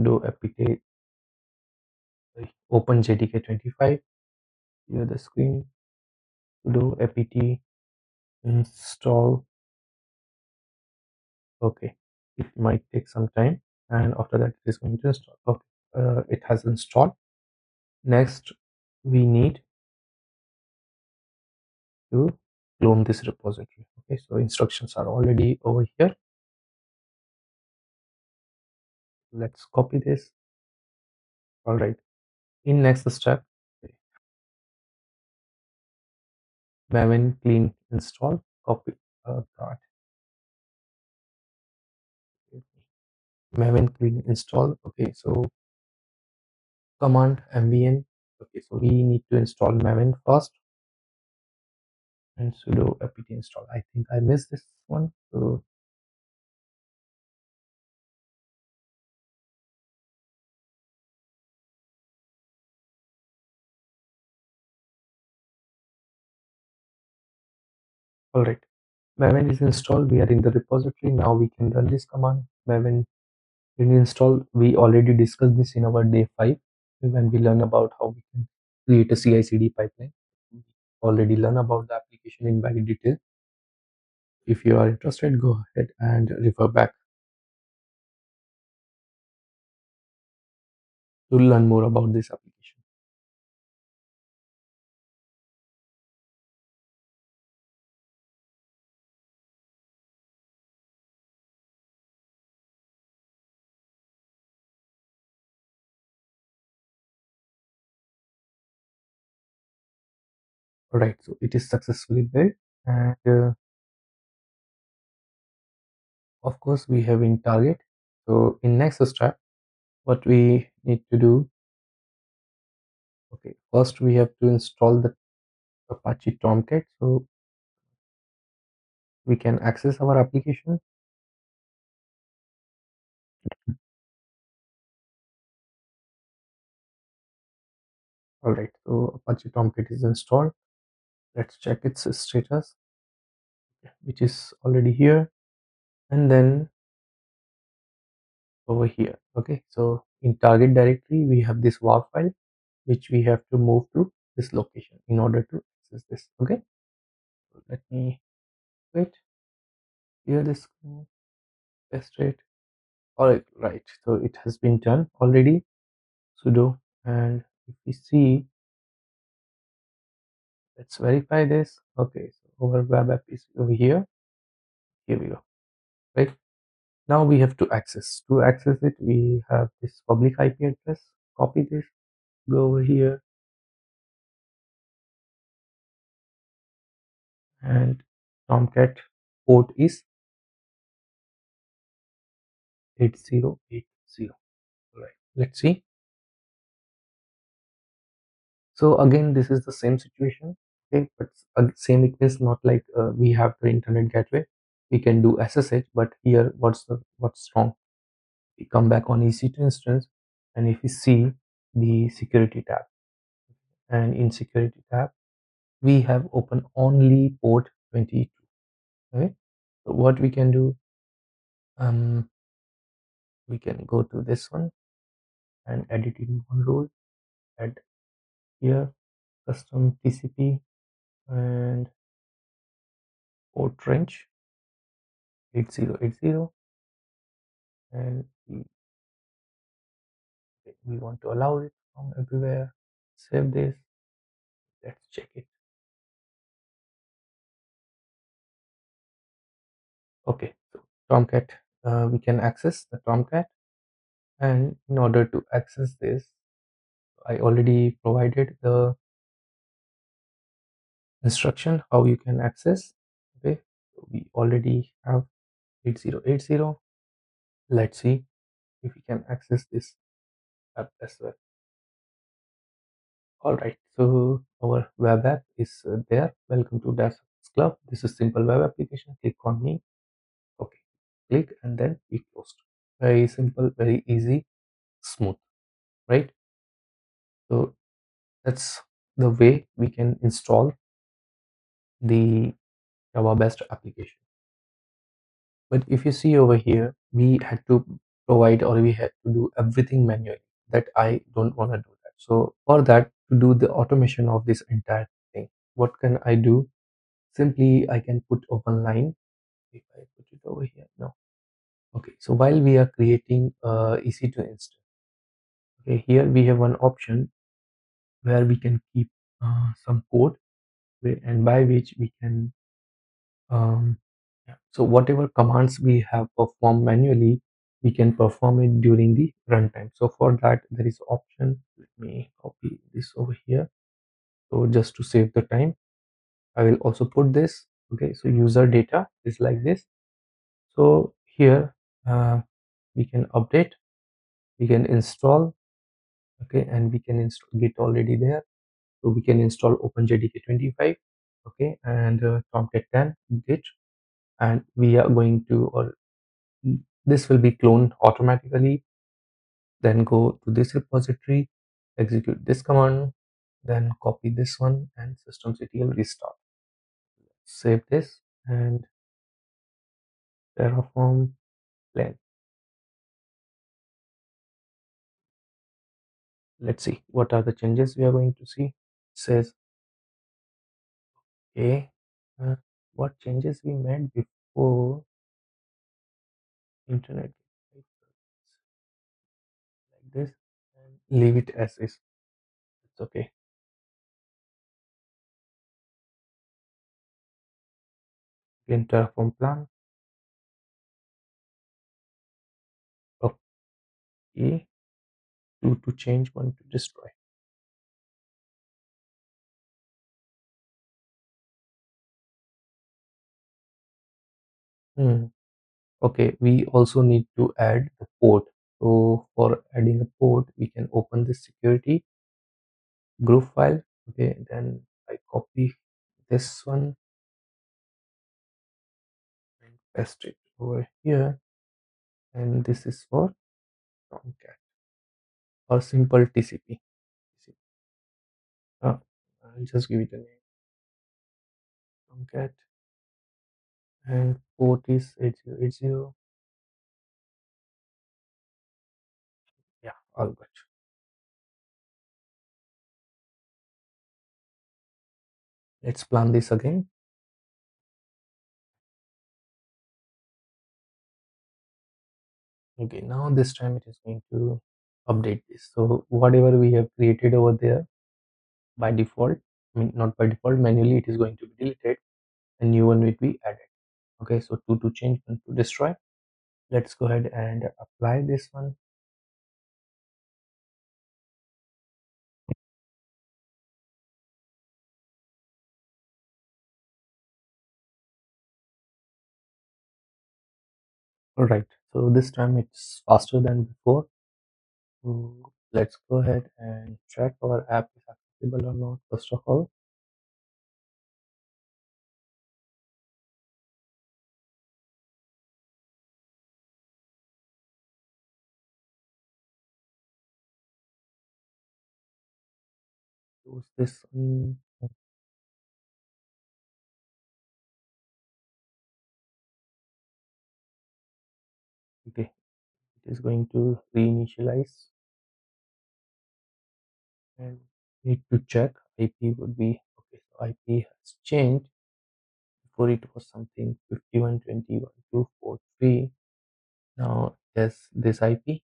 do apt OpenJDK 25. Here the screen, do apt install. Okay, it might take some time, and after that it is going to install. Okay, it has installed. Next, we need to clone this repository. Okay, so instructions are already over here. Let's copy this. All right, in next step, maven clean install, copy. God, maven clean install. Okay, so command mvn. Okay, so we need to install maven first, and sudo apt install. I think I missed this one. So all right, maven is installed. We are in the repository now. We can run this command maven clean install. We already discussed this in our day 5 when we learn about how we can create a CI/CD pipeline. We already learn about the application in very detail. If you are interested, go ahead and refer back to learn more about this application. All right, so it is successfully built, and of course we have in target. So in next step, what we need to do, okay, first we have to install the Apache Tomcat so we can access our application. All right, so Apache Tomcat is installed. Let's check its status, which is already here, and then over here. Okay, so in target directory we have this war file which we have to move to this location in order to access this. Okay, so let me wait here, this test it. All right, right, so it has been done already. Sudo, and if we see, let's verify this. Okay, so our web app is over here. Here we go. Right, now we have to access. To access it, we have this public IP address. Copy this, go over here, and Tomcat port is 8080. All right, let's see. So again, this is the same situation. Okay, but same, it means not like we have the internet gateway. We can do SSH, but here what's wrong? We come back on EC2 instance, and if we see, the security tab, and in security tab we have open only port 22. Okay, so what we can do, um we can go to this one and edit in one role, add here custom TCP and port range 8080, and we want to allow it from everywhere. Save this. Let's check it. Okay, so Tomcat, we can access the Tomcat, and in order to access this, I already provided the instruction how you can access. Okay, so we already have 8080. Let's see if we can access this app as well. All right, so our web app is there. Welcome to DevSecOps Club. This is simple web application. Click on me. Okay, click and then it closed. Very simple, very easy, smooth, right? So that's the way we can install the Java based application. But if you see over here, we had to provide or we had to do everything manually. That I don't want to do that. So for that, to do the automation of this entire thing, what can I do? Simply, I can put open line. If I put it over here, no. Okay, so while we are creating EC2 instance, okay, here we have one option where we can keep some code, and by which we can yeah. So whatever commands we have performed manually, we can perform it during the runtime. So for that, there is option. Let me copy this over here. So just to save the time, I will also put this. Okay, so user data is like this. So here we can update, we can install. Okay, and we can install Git already there. So we can install OpenJDK 25. Okay, and Tomcat 10 Git, and we are going to, or this will be cloned automatically. Then go to this repository, execute this command, then copy this one and systemctl restart. Save this and Terraform plan. Let's see what are the changes we are going to see. It says, okay, what changes we made before internet, like this, and leave it as is. It's okay. Clean Terraform plan. Okay, two to change, one to destroy. Okay, we also need to add the port. So for adding a port, we can open this security group file. Okay, then I copy this one and paste it over here. And this is for Tomcat or simple TCP. I'll just give it a name, Tomcat, and port is 8080. Yeah, all good. Let's plan this again. Okay, now this time it is going to update this. So whatever we have created over there by default, I mean not by default, manually it is going to be deleted, a new one will be added. Okay, so two to change, one to destroy. Let's go ahead and apply this one. All right, so this time it's faster than before. So let's go ahead and check our app is accessible or not. First of all, Close this one. Okay, it is going to reinitialize and need to check IP would be okay. So IP has changed. Before it was something 51.21.243. Now there's this IP.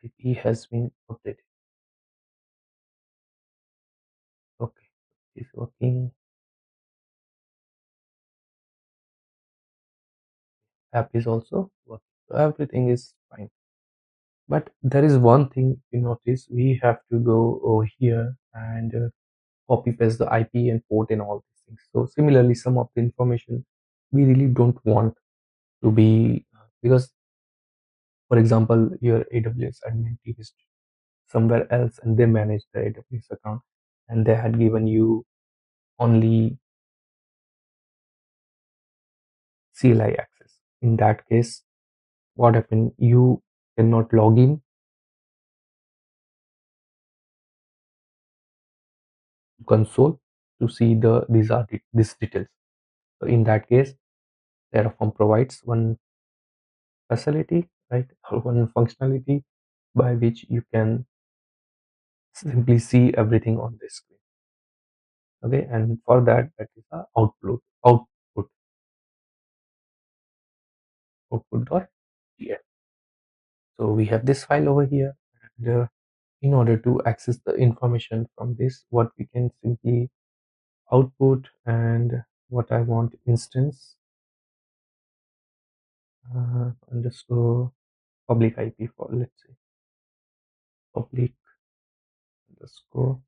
IP has been updated. Okay, it's working. App is also working. So everything is fine. But there is one thing you notice. We have to go over here and copy paste the IP and port and all these things. So similarly, some of the information we really don't want to be because, for example, your AWS admin team is somewhere else and they manage the AWS account and they had given you only CLI access. In that case, what happened? You cannot log in to console to see these details. So in that case, Terraform provides one facility, right, or one functionality by which you can simply see everything on the screen. Okay, and for that, that is the output.tf. So we have this file over here, and in order to access the information from this, what we can simply output and what I want instance underscore public IP for, let's say, public underscore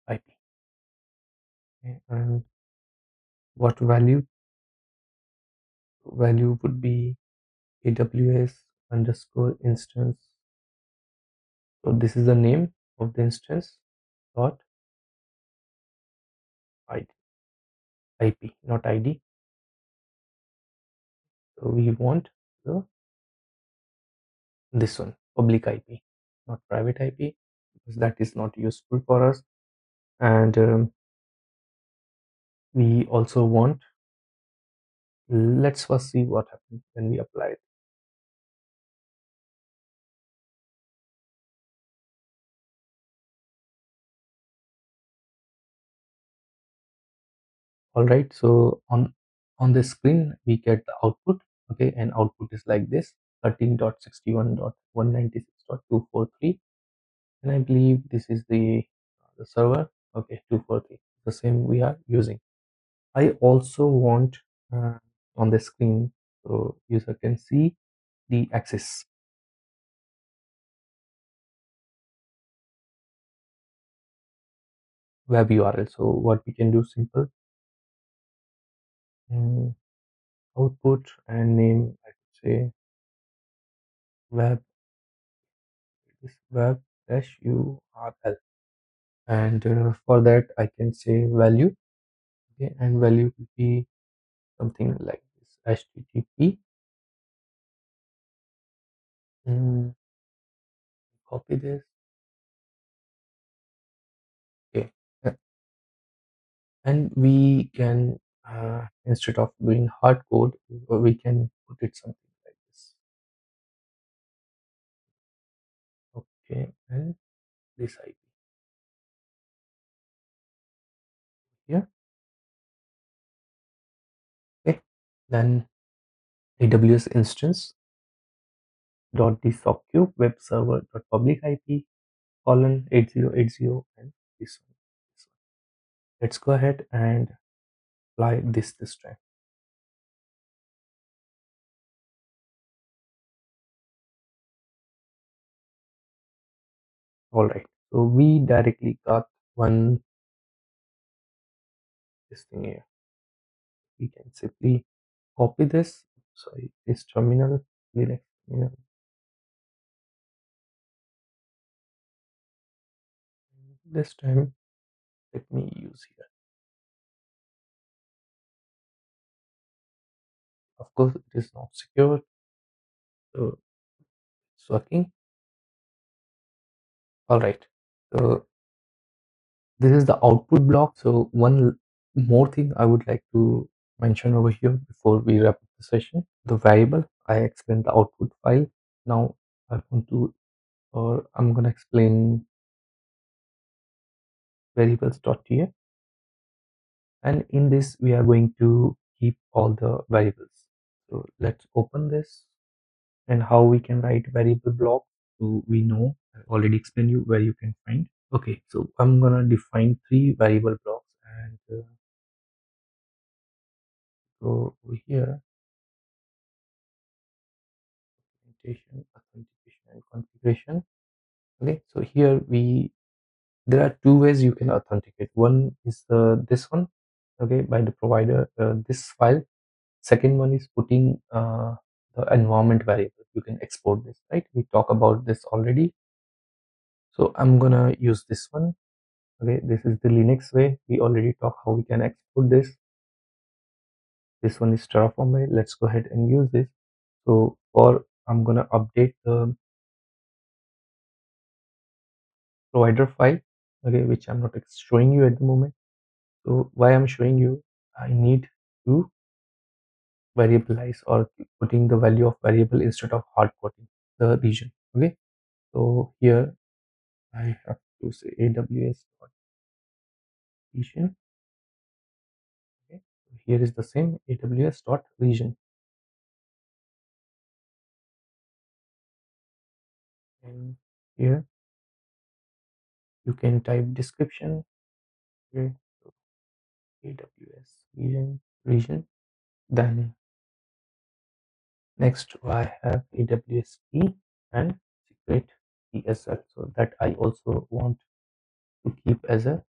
IP. Okay, and what value would be AWS underscore instance. So this is the name of the instance dot ID, IP, not ID. So we want the this one, public IP, not private IP, because that is not useful for us. And we also want, let's first see what happens when we apply it. All right, so on the screen we get the output. Okay, and output is like this: 13.61.196.243, and I believe this is the server. Okay, 243, the same we are using. I also want on the screen so user can see the access web URL. So what we can do, simple mm, output and name, I could say web, this web dash URL, and for that I can say value. Okay, and value will be something like this: HTTP. mm, Copy this. Okay, and we can instead of doing hard code, we can put it something like this. Okay, and this IP here. Okay, then AWS instance dot the sockcube web server dot public IP colon 8080 and this one. This one. Let's go ahead and apply this time. All right, so we directly got one this thing here. We can simply copy this. Sorry, this terminal, Linux terminal. This time, let me use here. Of course, it is not secure. So it's working. All right. So this is the output block. So one more thing I would like to mention over here before we wrap up the session. The variable, I explained the output file. Now I want to, or I'm gonna explain variables.tf, and in this we are going to keep all the variables. So let's open this, and how we can write variable block. So we know I already explained you where you can find. Okay, so I'm gonna define three variable blocks, and go over here, authentication and configuration. Okay, so here there are two ways you can authenticate. One is this one, okay, by the provider, this file. Second one is putting the environment variable. You can export this, right? We talk about this already. So I'm gonna use this one. Okay, this is the Linux way. We already talked how we can export this. This one is Terraform way. Let's go ahead and use this. So for I'm gonna update the provider file, okay, which I'm not showing you at the moment. So why I'm showing you, I need to variabilize or putting the value of variable instead of hard coding the region. Okay, so here I have to say AWS region. Okay, so here is the same AWS region, and here you can type description. Okay, so AWS region. Then next I have AWS key and secret key as well. So that I also want to keep as a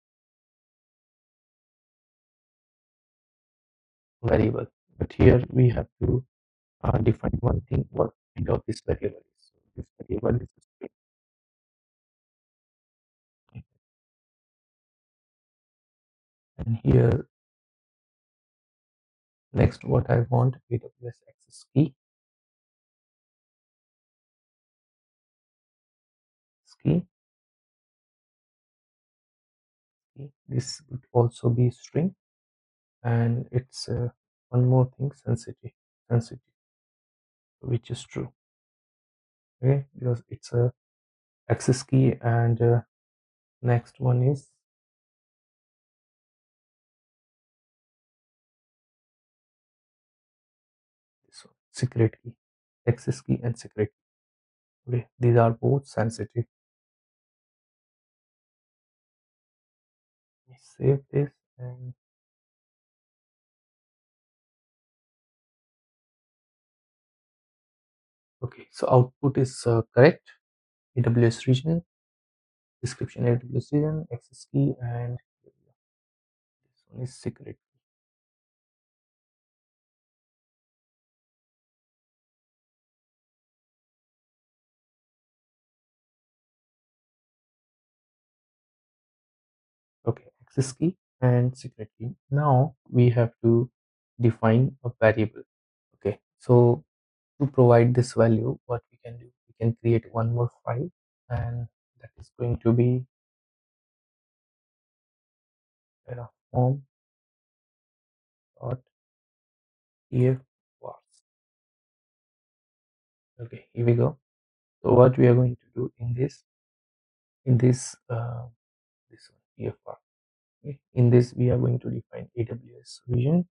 variable. But here we have to define one thing, what kind of this variable is. So this variable is a string. And here next what I want, AWS access key. This would also be string, and it's one more thing, sensitive, which is true. Okay, because it's a access key, and next one is this one, secret key, access key and secret key. Okay, these are both sensitive. Let me save this, and okay, so output is correct. AWS region, description AWS region, access key, and this one is secret. Okay, access key and secret key. Now we have to define a variable. Okay, so to provide this value, what we can do, we can create one more file, and that is going to be terraform.tf vars. Okay, here we go. So what we are going to do in this one tf. Okay. In this we are going to define AWS region,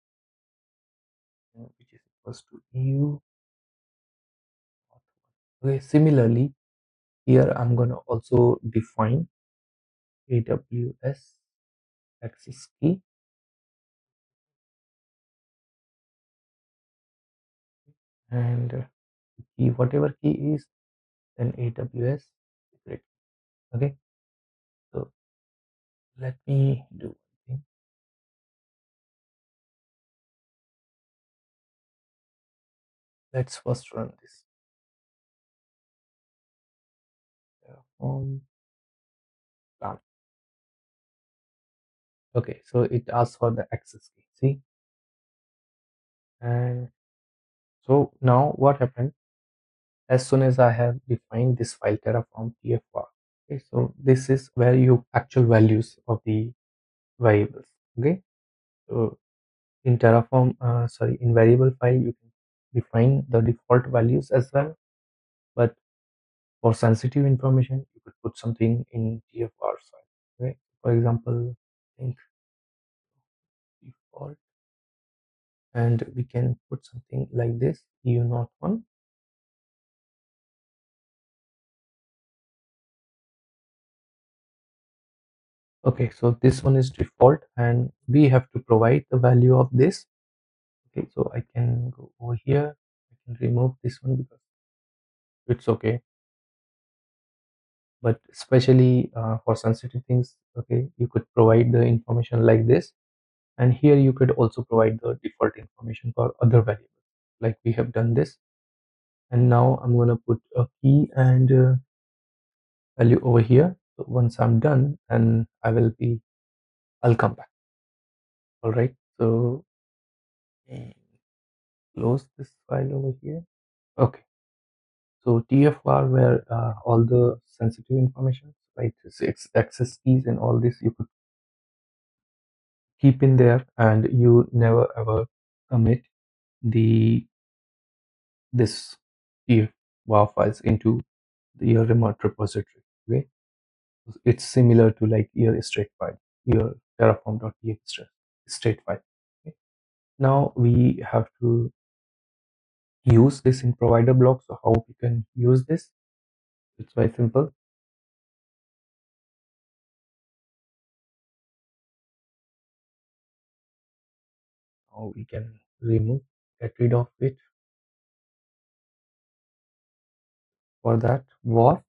which is equals to EU. Okay, similarly here I'm gonna also define AWS access key, and key, whatever key is, then AWS secret. Okay, so let me do one thing. Let's first run this Terraform plan. Okay, so it asks for the access key. See, and So now what happened, as soon as I have defined this file Terraform TFR, okay, so this is where you actual values of the variables. Okay, so in Terraform, sorry, in variable file you can define the default values as well, but for sensitive information you could put something in TFR file. Okay, for example, I think default, and we can put something like this u01. Okay, so this one is default and we have to provide the value of this. Okay, so I can go over here, I can remove this one because it's okay, but especially for sensitive things, okay, you could provide the information like this, and here you could also provide the default information for other variables like we have done this. And now I'm going to put a key and value over here. So once I'm done, and I'll come back. All right, so close this file over here. Okay, so TFR where all the sensitive information, like its access keys and all this, you could keep in there, and you never ever commit the this TFR files into your remote repository. Okay, it's similar to like your state file, your terraform.txt state file. Okay? Now we have to use this in provider block. So how we can use this? It's very simple. How we can get rid of it. For that, var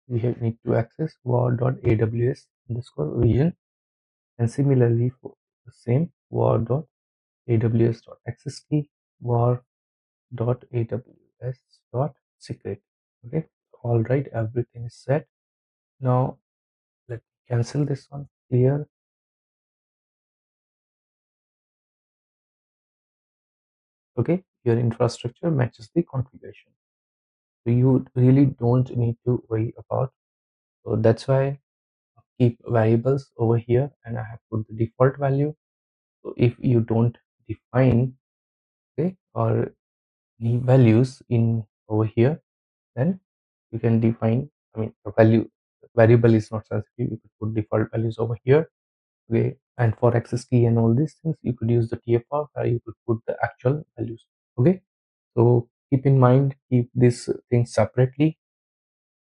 need to access var.aws underscore region, and similarly for the same var.aws.access key, var.aws.secret. Okay, all right, everything is set. Now let's cancel this one. Clear. Okay, your infrastructure matches the configuration, so you really don't need to worry about. So that's why keep variables over here, and I have put the default value. So if you don't define, okay, or any values in over here, then you can define, I mean, the variable is not sensitive, you could put default values over here. Okay, and for access key and all these things, you could use the TFR where you could put the actual values. Okay, so keep in mind, keep these things separately.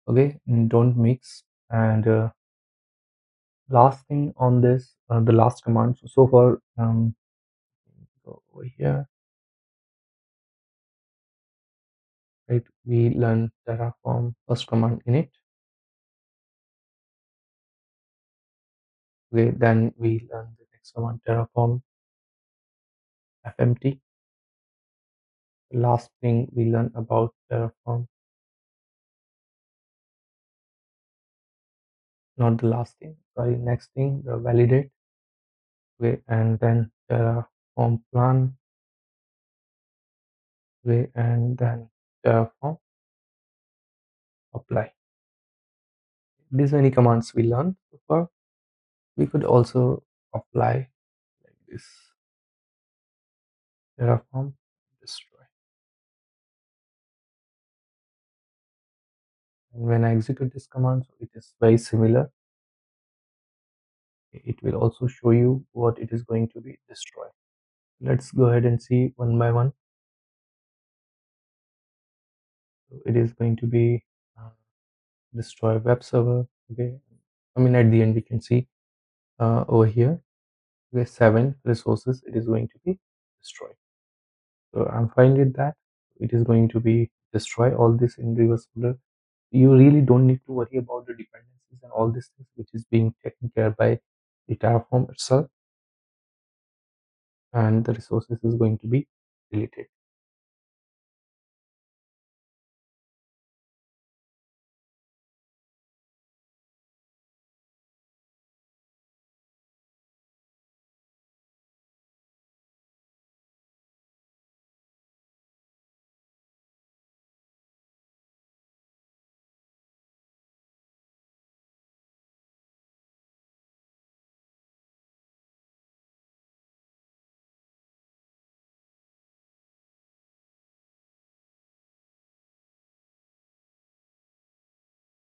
Okay, and don't mix. And last thing on this, the last command. So for go over here, right? We learn Terraform first command init. Okay, then we learn the next command Terraform fmt. The last thing we learn about Terraform, not the last thing, sorry, next thing, the validate. Okay, and then Terraform plan. Okay, and then Terraform apply. These many commands we learned so far. We could also apply like this Terraform destroy. And when I execute this command, so it is very similar. It will also show you what it is going to be destroy. Let's go ahead and see one by one. So it is going to be destroy web server. Okay, I mean at the end we can see over here, okay, 7 resources it is going to be destroyed. So I'm fine with that. It is going to be destroy all this in reverse order. You really don't need to worry about the dependencies and all these things, which is being taken care by the Terraform itself, and the resources is going to be deleted.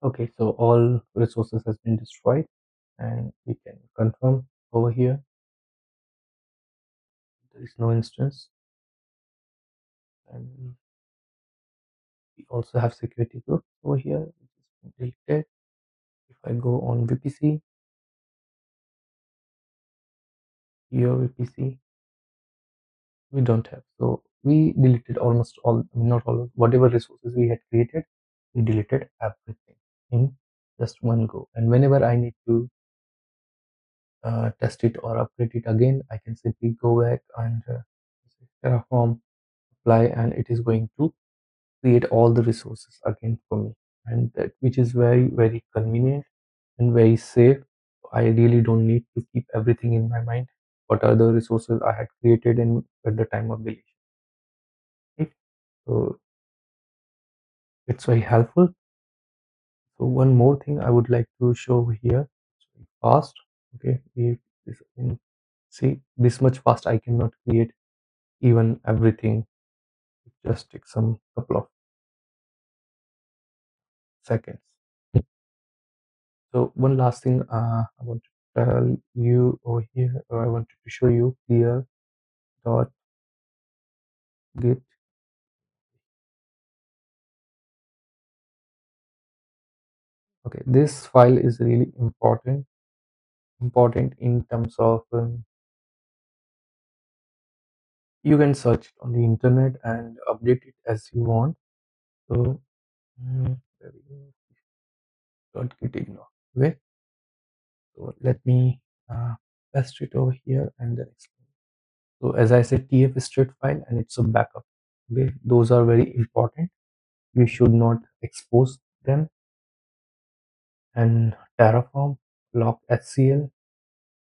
Okay, so all resources has been destroyed, and we can confirm over here there is no instance, and we also have security group over here which is been deleted. If I go on VPC, here VPC, we don't have. So we deleted almost all, not all, whatever resources we had created, we deleted everything in just one go. And whenever I need to test it or upgrade it again, I can simply go back and Terraform apply, and it is going to create all the resources again for me, and that which is very very convenient and very safe. I really don't need to keep everything in my mind. What are the resources I had created and at the time of deletion? Okay? So it's very helpful. So one more thing I would like to show over here. It's very fast. Okay, if this see this much fast, I cannot create even everything. It just takes some couple of seconds. So one last thing I want to tell you over here, or I wanted to show you clear dot git. Okay, this file is really important in terms of you can search it on the internet and update it as you want. So there we go. Dot git ignore. Okay, so let me paste it over here and then explain. So as I said, TF straight file and it's a backup. Okay, those are very important. You should not expose them. And Terraform, log HCL,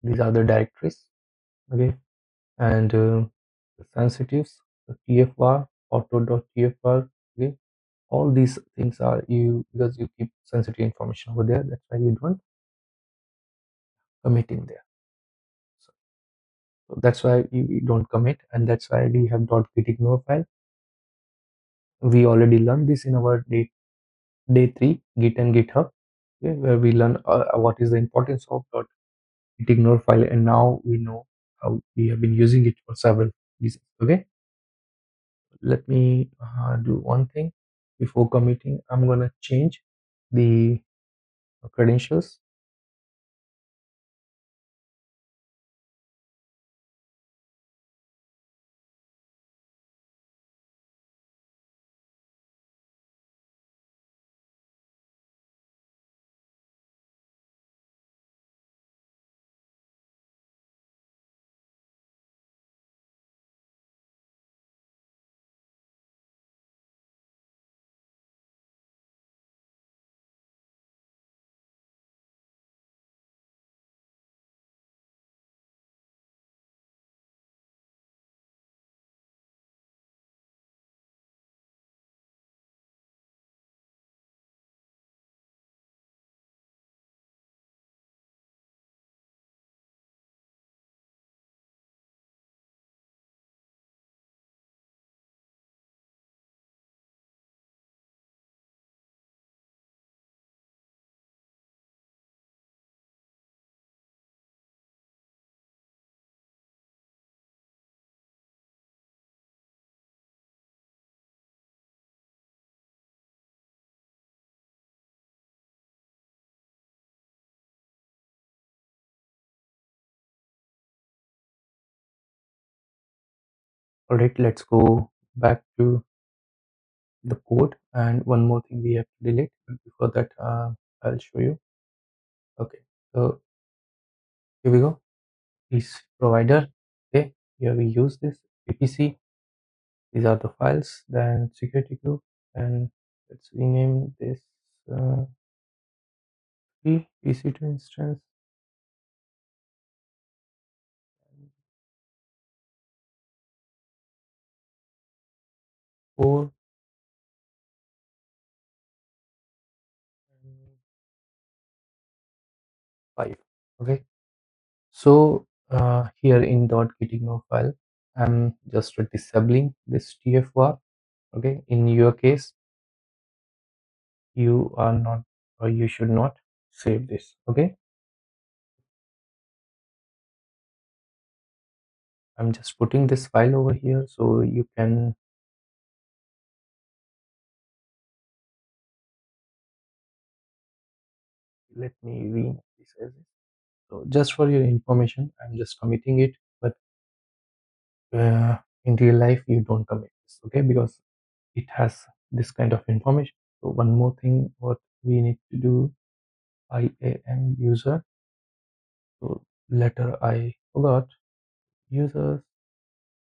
these are the directories. Okay, and the sensitives, the TFR, auto.tfr. Okay, all these things are you because you keep sensitive information over there. That's why you don't commit in there. So that's why you don't commit, and that's why we have .git ignore file. We already learned this in our day 3 Git and GitHub, okay, where we learn what is the importance of .git ignore file, and now we know how we have been using it for several reasons. Okay, let me do one thing before committing. I'm gonna change the credentials. All right, let's go back to the code, and one more thing we have to delete. But before that, I'll show you. Okay, so here we go. This provider. Okay, here we use this VPC. These are the files. Then security group, and let's rename this EC2 instance. 4 and 5. Okay, so here in .gitignore file, I'm just disabling this TFR. Okay, in your case, you are not or you should not save this. Okay, I'm just putting this file over here so you can let me rename this as this. So just for your information, I'm just committing it, but in real life you don't commit this, okay, because it has this kind of information. So one more thing what we need to do, IAM user. So letter I forgot, users,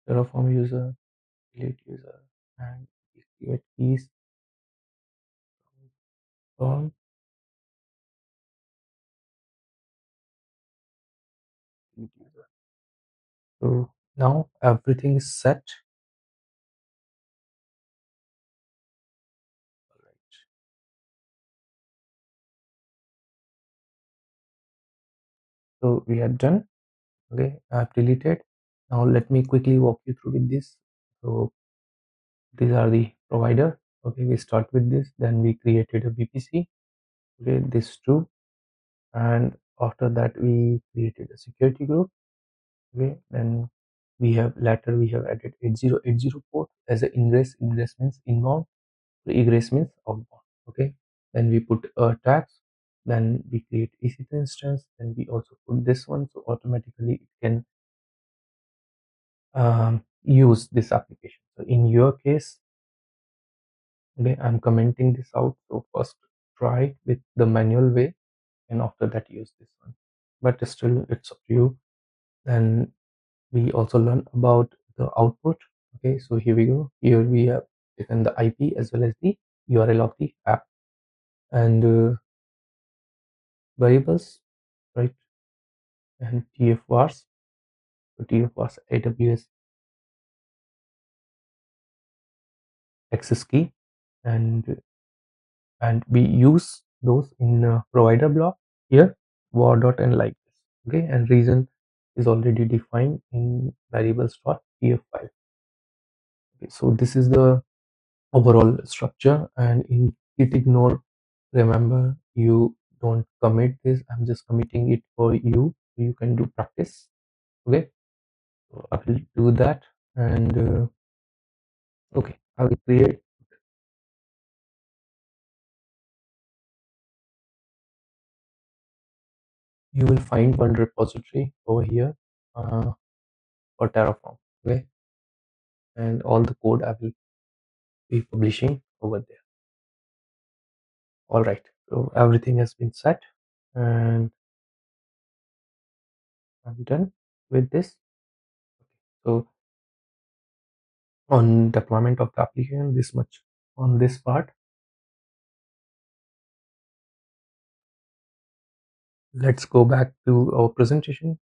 Terraform user, delete user, and create keys from delete user. So now everything is set. Alright. So we are done. Okay, I've deleted. Now let me quickly walk you through with this. So these are the provider. Okay, we start with this. Then we created a VPC. Okay, this too. And after that we created a security group. Okay, then we have added 8080 port as an ingress means inbound, egress means outbound. Okay, then we put tags, then we create EC2 instance, then we also put this one, so automatically it can use this application. So in your case, okay, I'm commenting this out. So first try with the manual way, and after that use this one. But still, it's up to you. Then we also learn about the output. Okay, so here we go. Here we have taken the IP as well as the URL of the app and variables, right? And TF so TF AWS access key, and we use those in provider block here var.n like this. Okay, and reason is already defined in variables.tf file. Okay, so this is the overall structure, and in git ignore, remember you don't commit this. I'm just committing it for you so you can do practice. Okay, so I will do that. And okay, I will create, you will find one repository over here for Terraform. Okay, and all the code I will be publishing over there. All right, so everything has been set, and I'm done with this. So on deployment of the application, this much on this part. Let's go back to our presentation.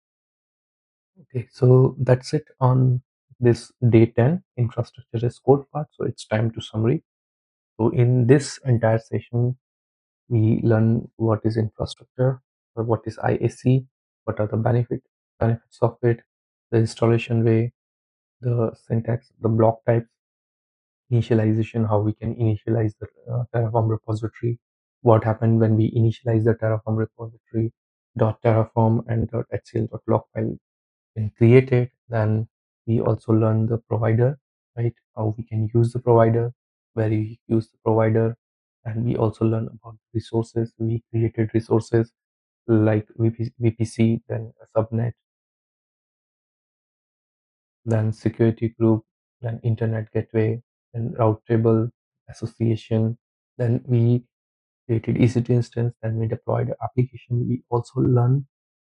Okay, so that's it on this day 10 infrastructure as code part. So it's time to summary. So in this entire session, we learn what is infrastructure, or what is IaC, what are the benefits of it, the installation way, the syntax, the block types, initialization, how we can initialize the Terraform repository, what happened when we initialize the Terraform repository, .terraform and .htl.log file been created. Then we also learn the provider, right? How we can use the provider, where you use the provider, and we also learn about resources. We created resources like VPC, then a subnet, then security group, then internet gateway, then route table, association. Then we created EC2 instance, then we deployed the application. We also learn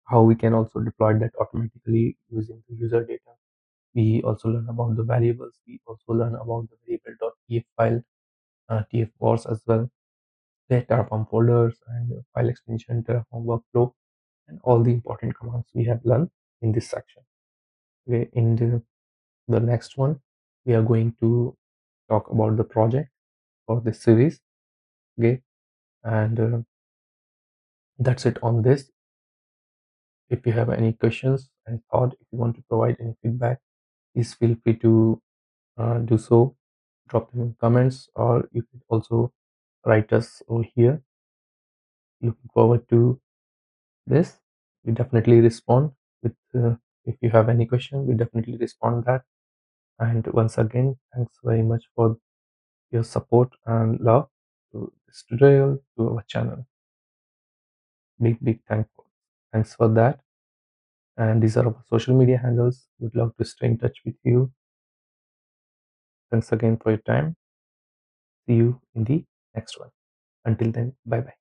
how we can also deploy that automatically using the user data. We also learn about the variables. We also learn about the variable.tf file, tf wars as well, the Terraform folders and file extension, Terraform workflow, and all the important commands we have learned in this section. Okay, in the next one, we are going to talk about the project for this series. Okay, and that's it on this. If you have any questions and thought, if you want to provide any feedback, please feel free to do so. Drop them in comments, or you could also write us over here. looking forward to this. We definitely respond with if you have any question, we definitely respond that. And once again, thanks very much for your support and love to this tutorial, to our channel. Big thanks for that. And these are our social media handles. We'd love to stay in touch with you. Thanks again for your time. See you in the next one. Until then, bye bye.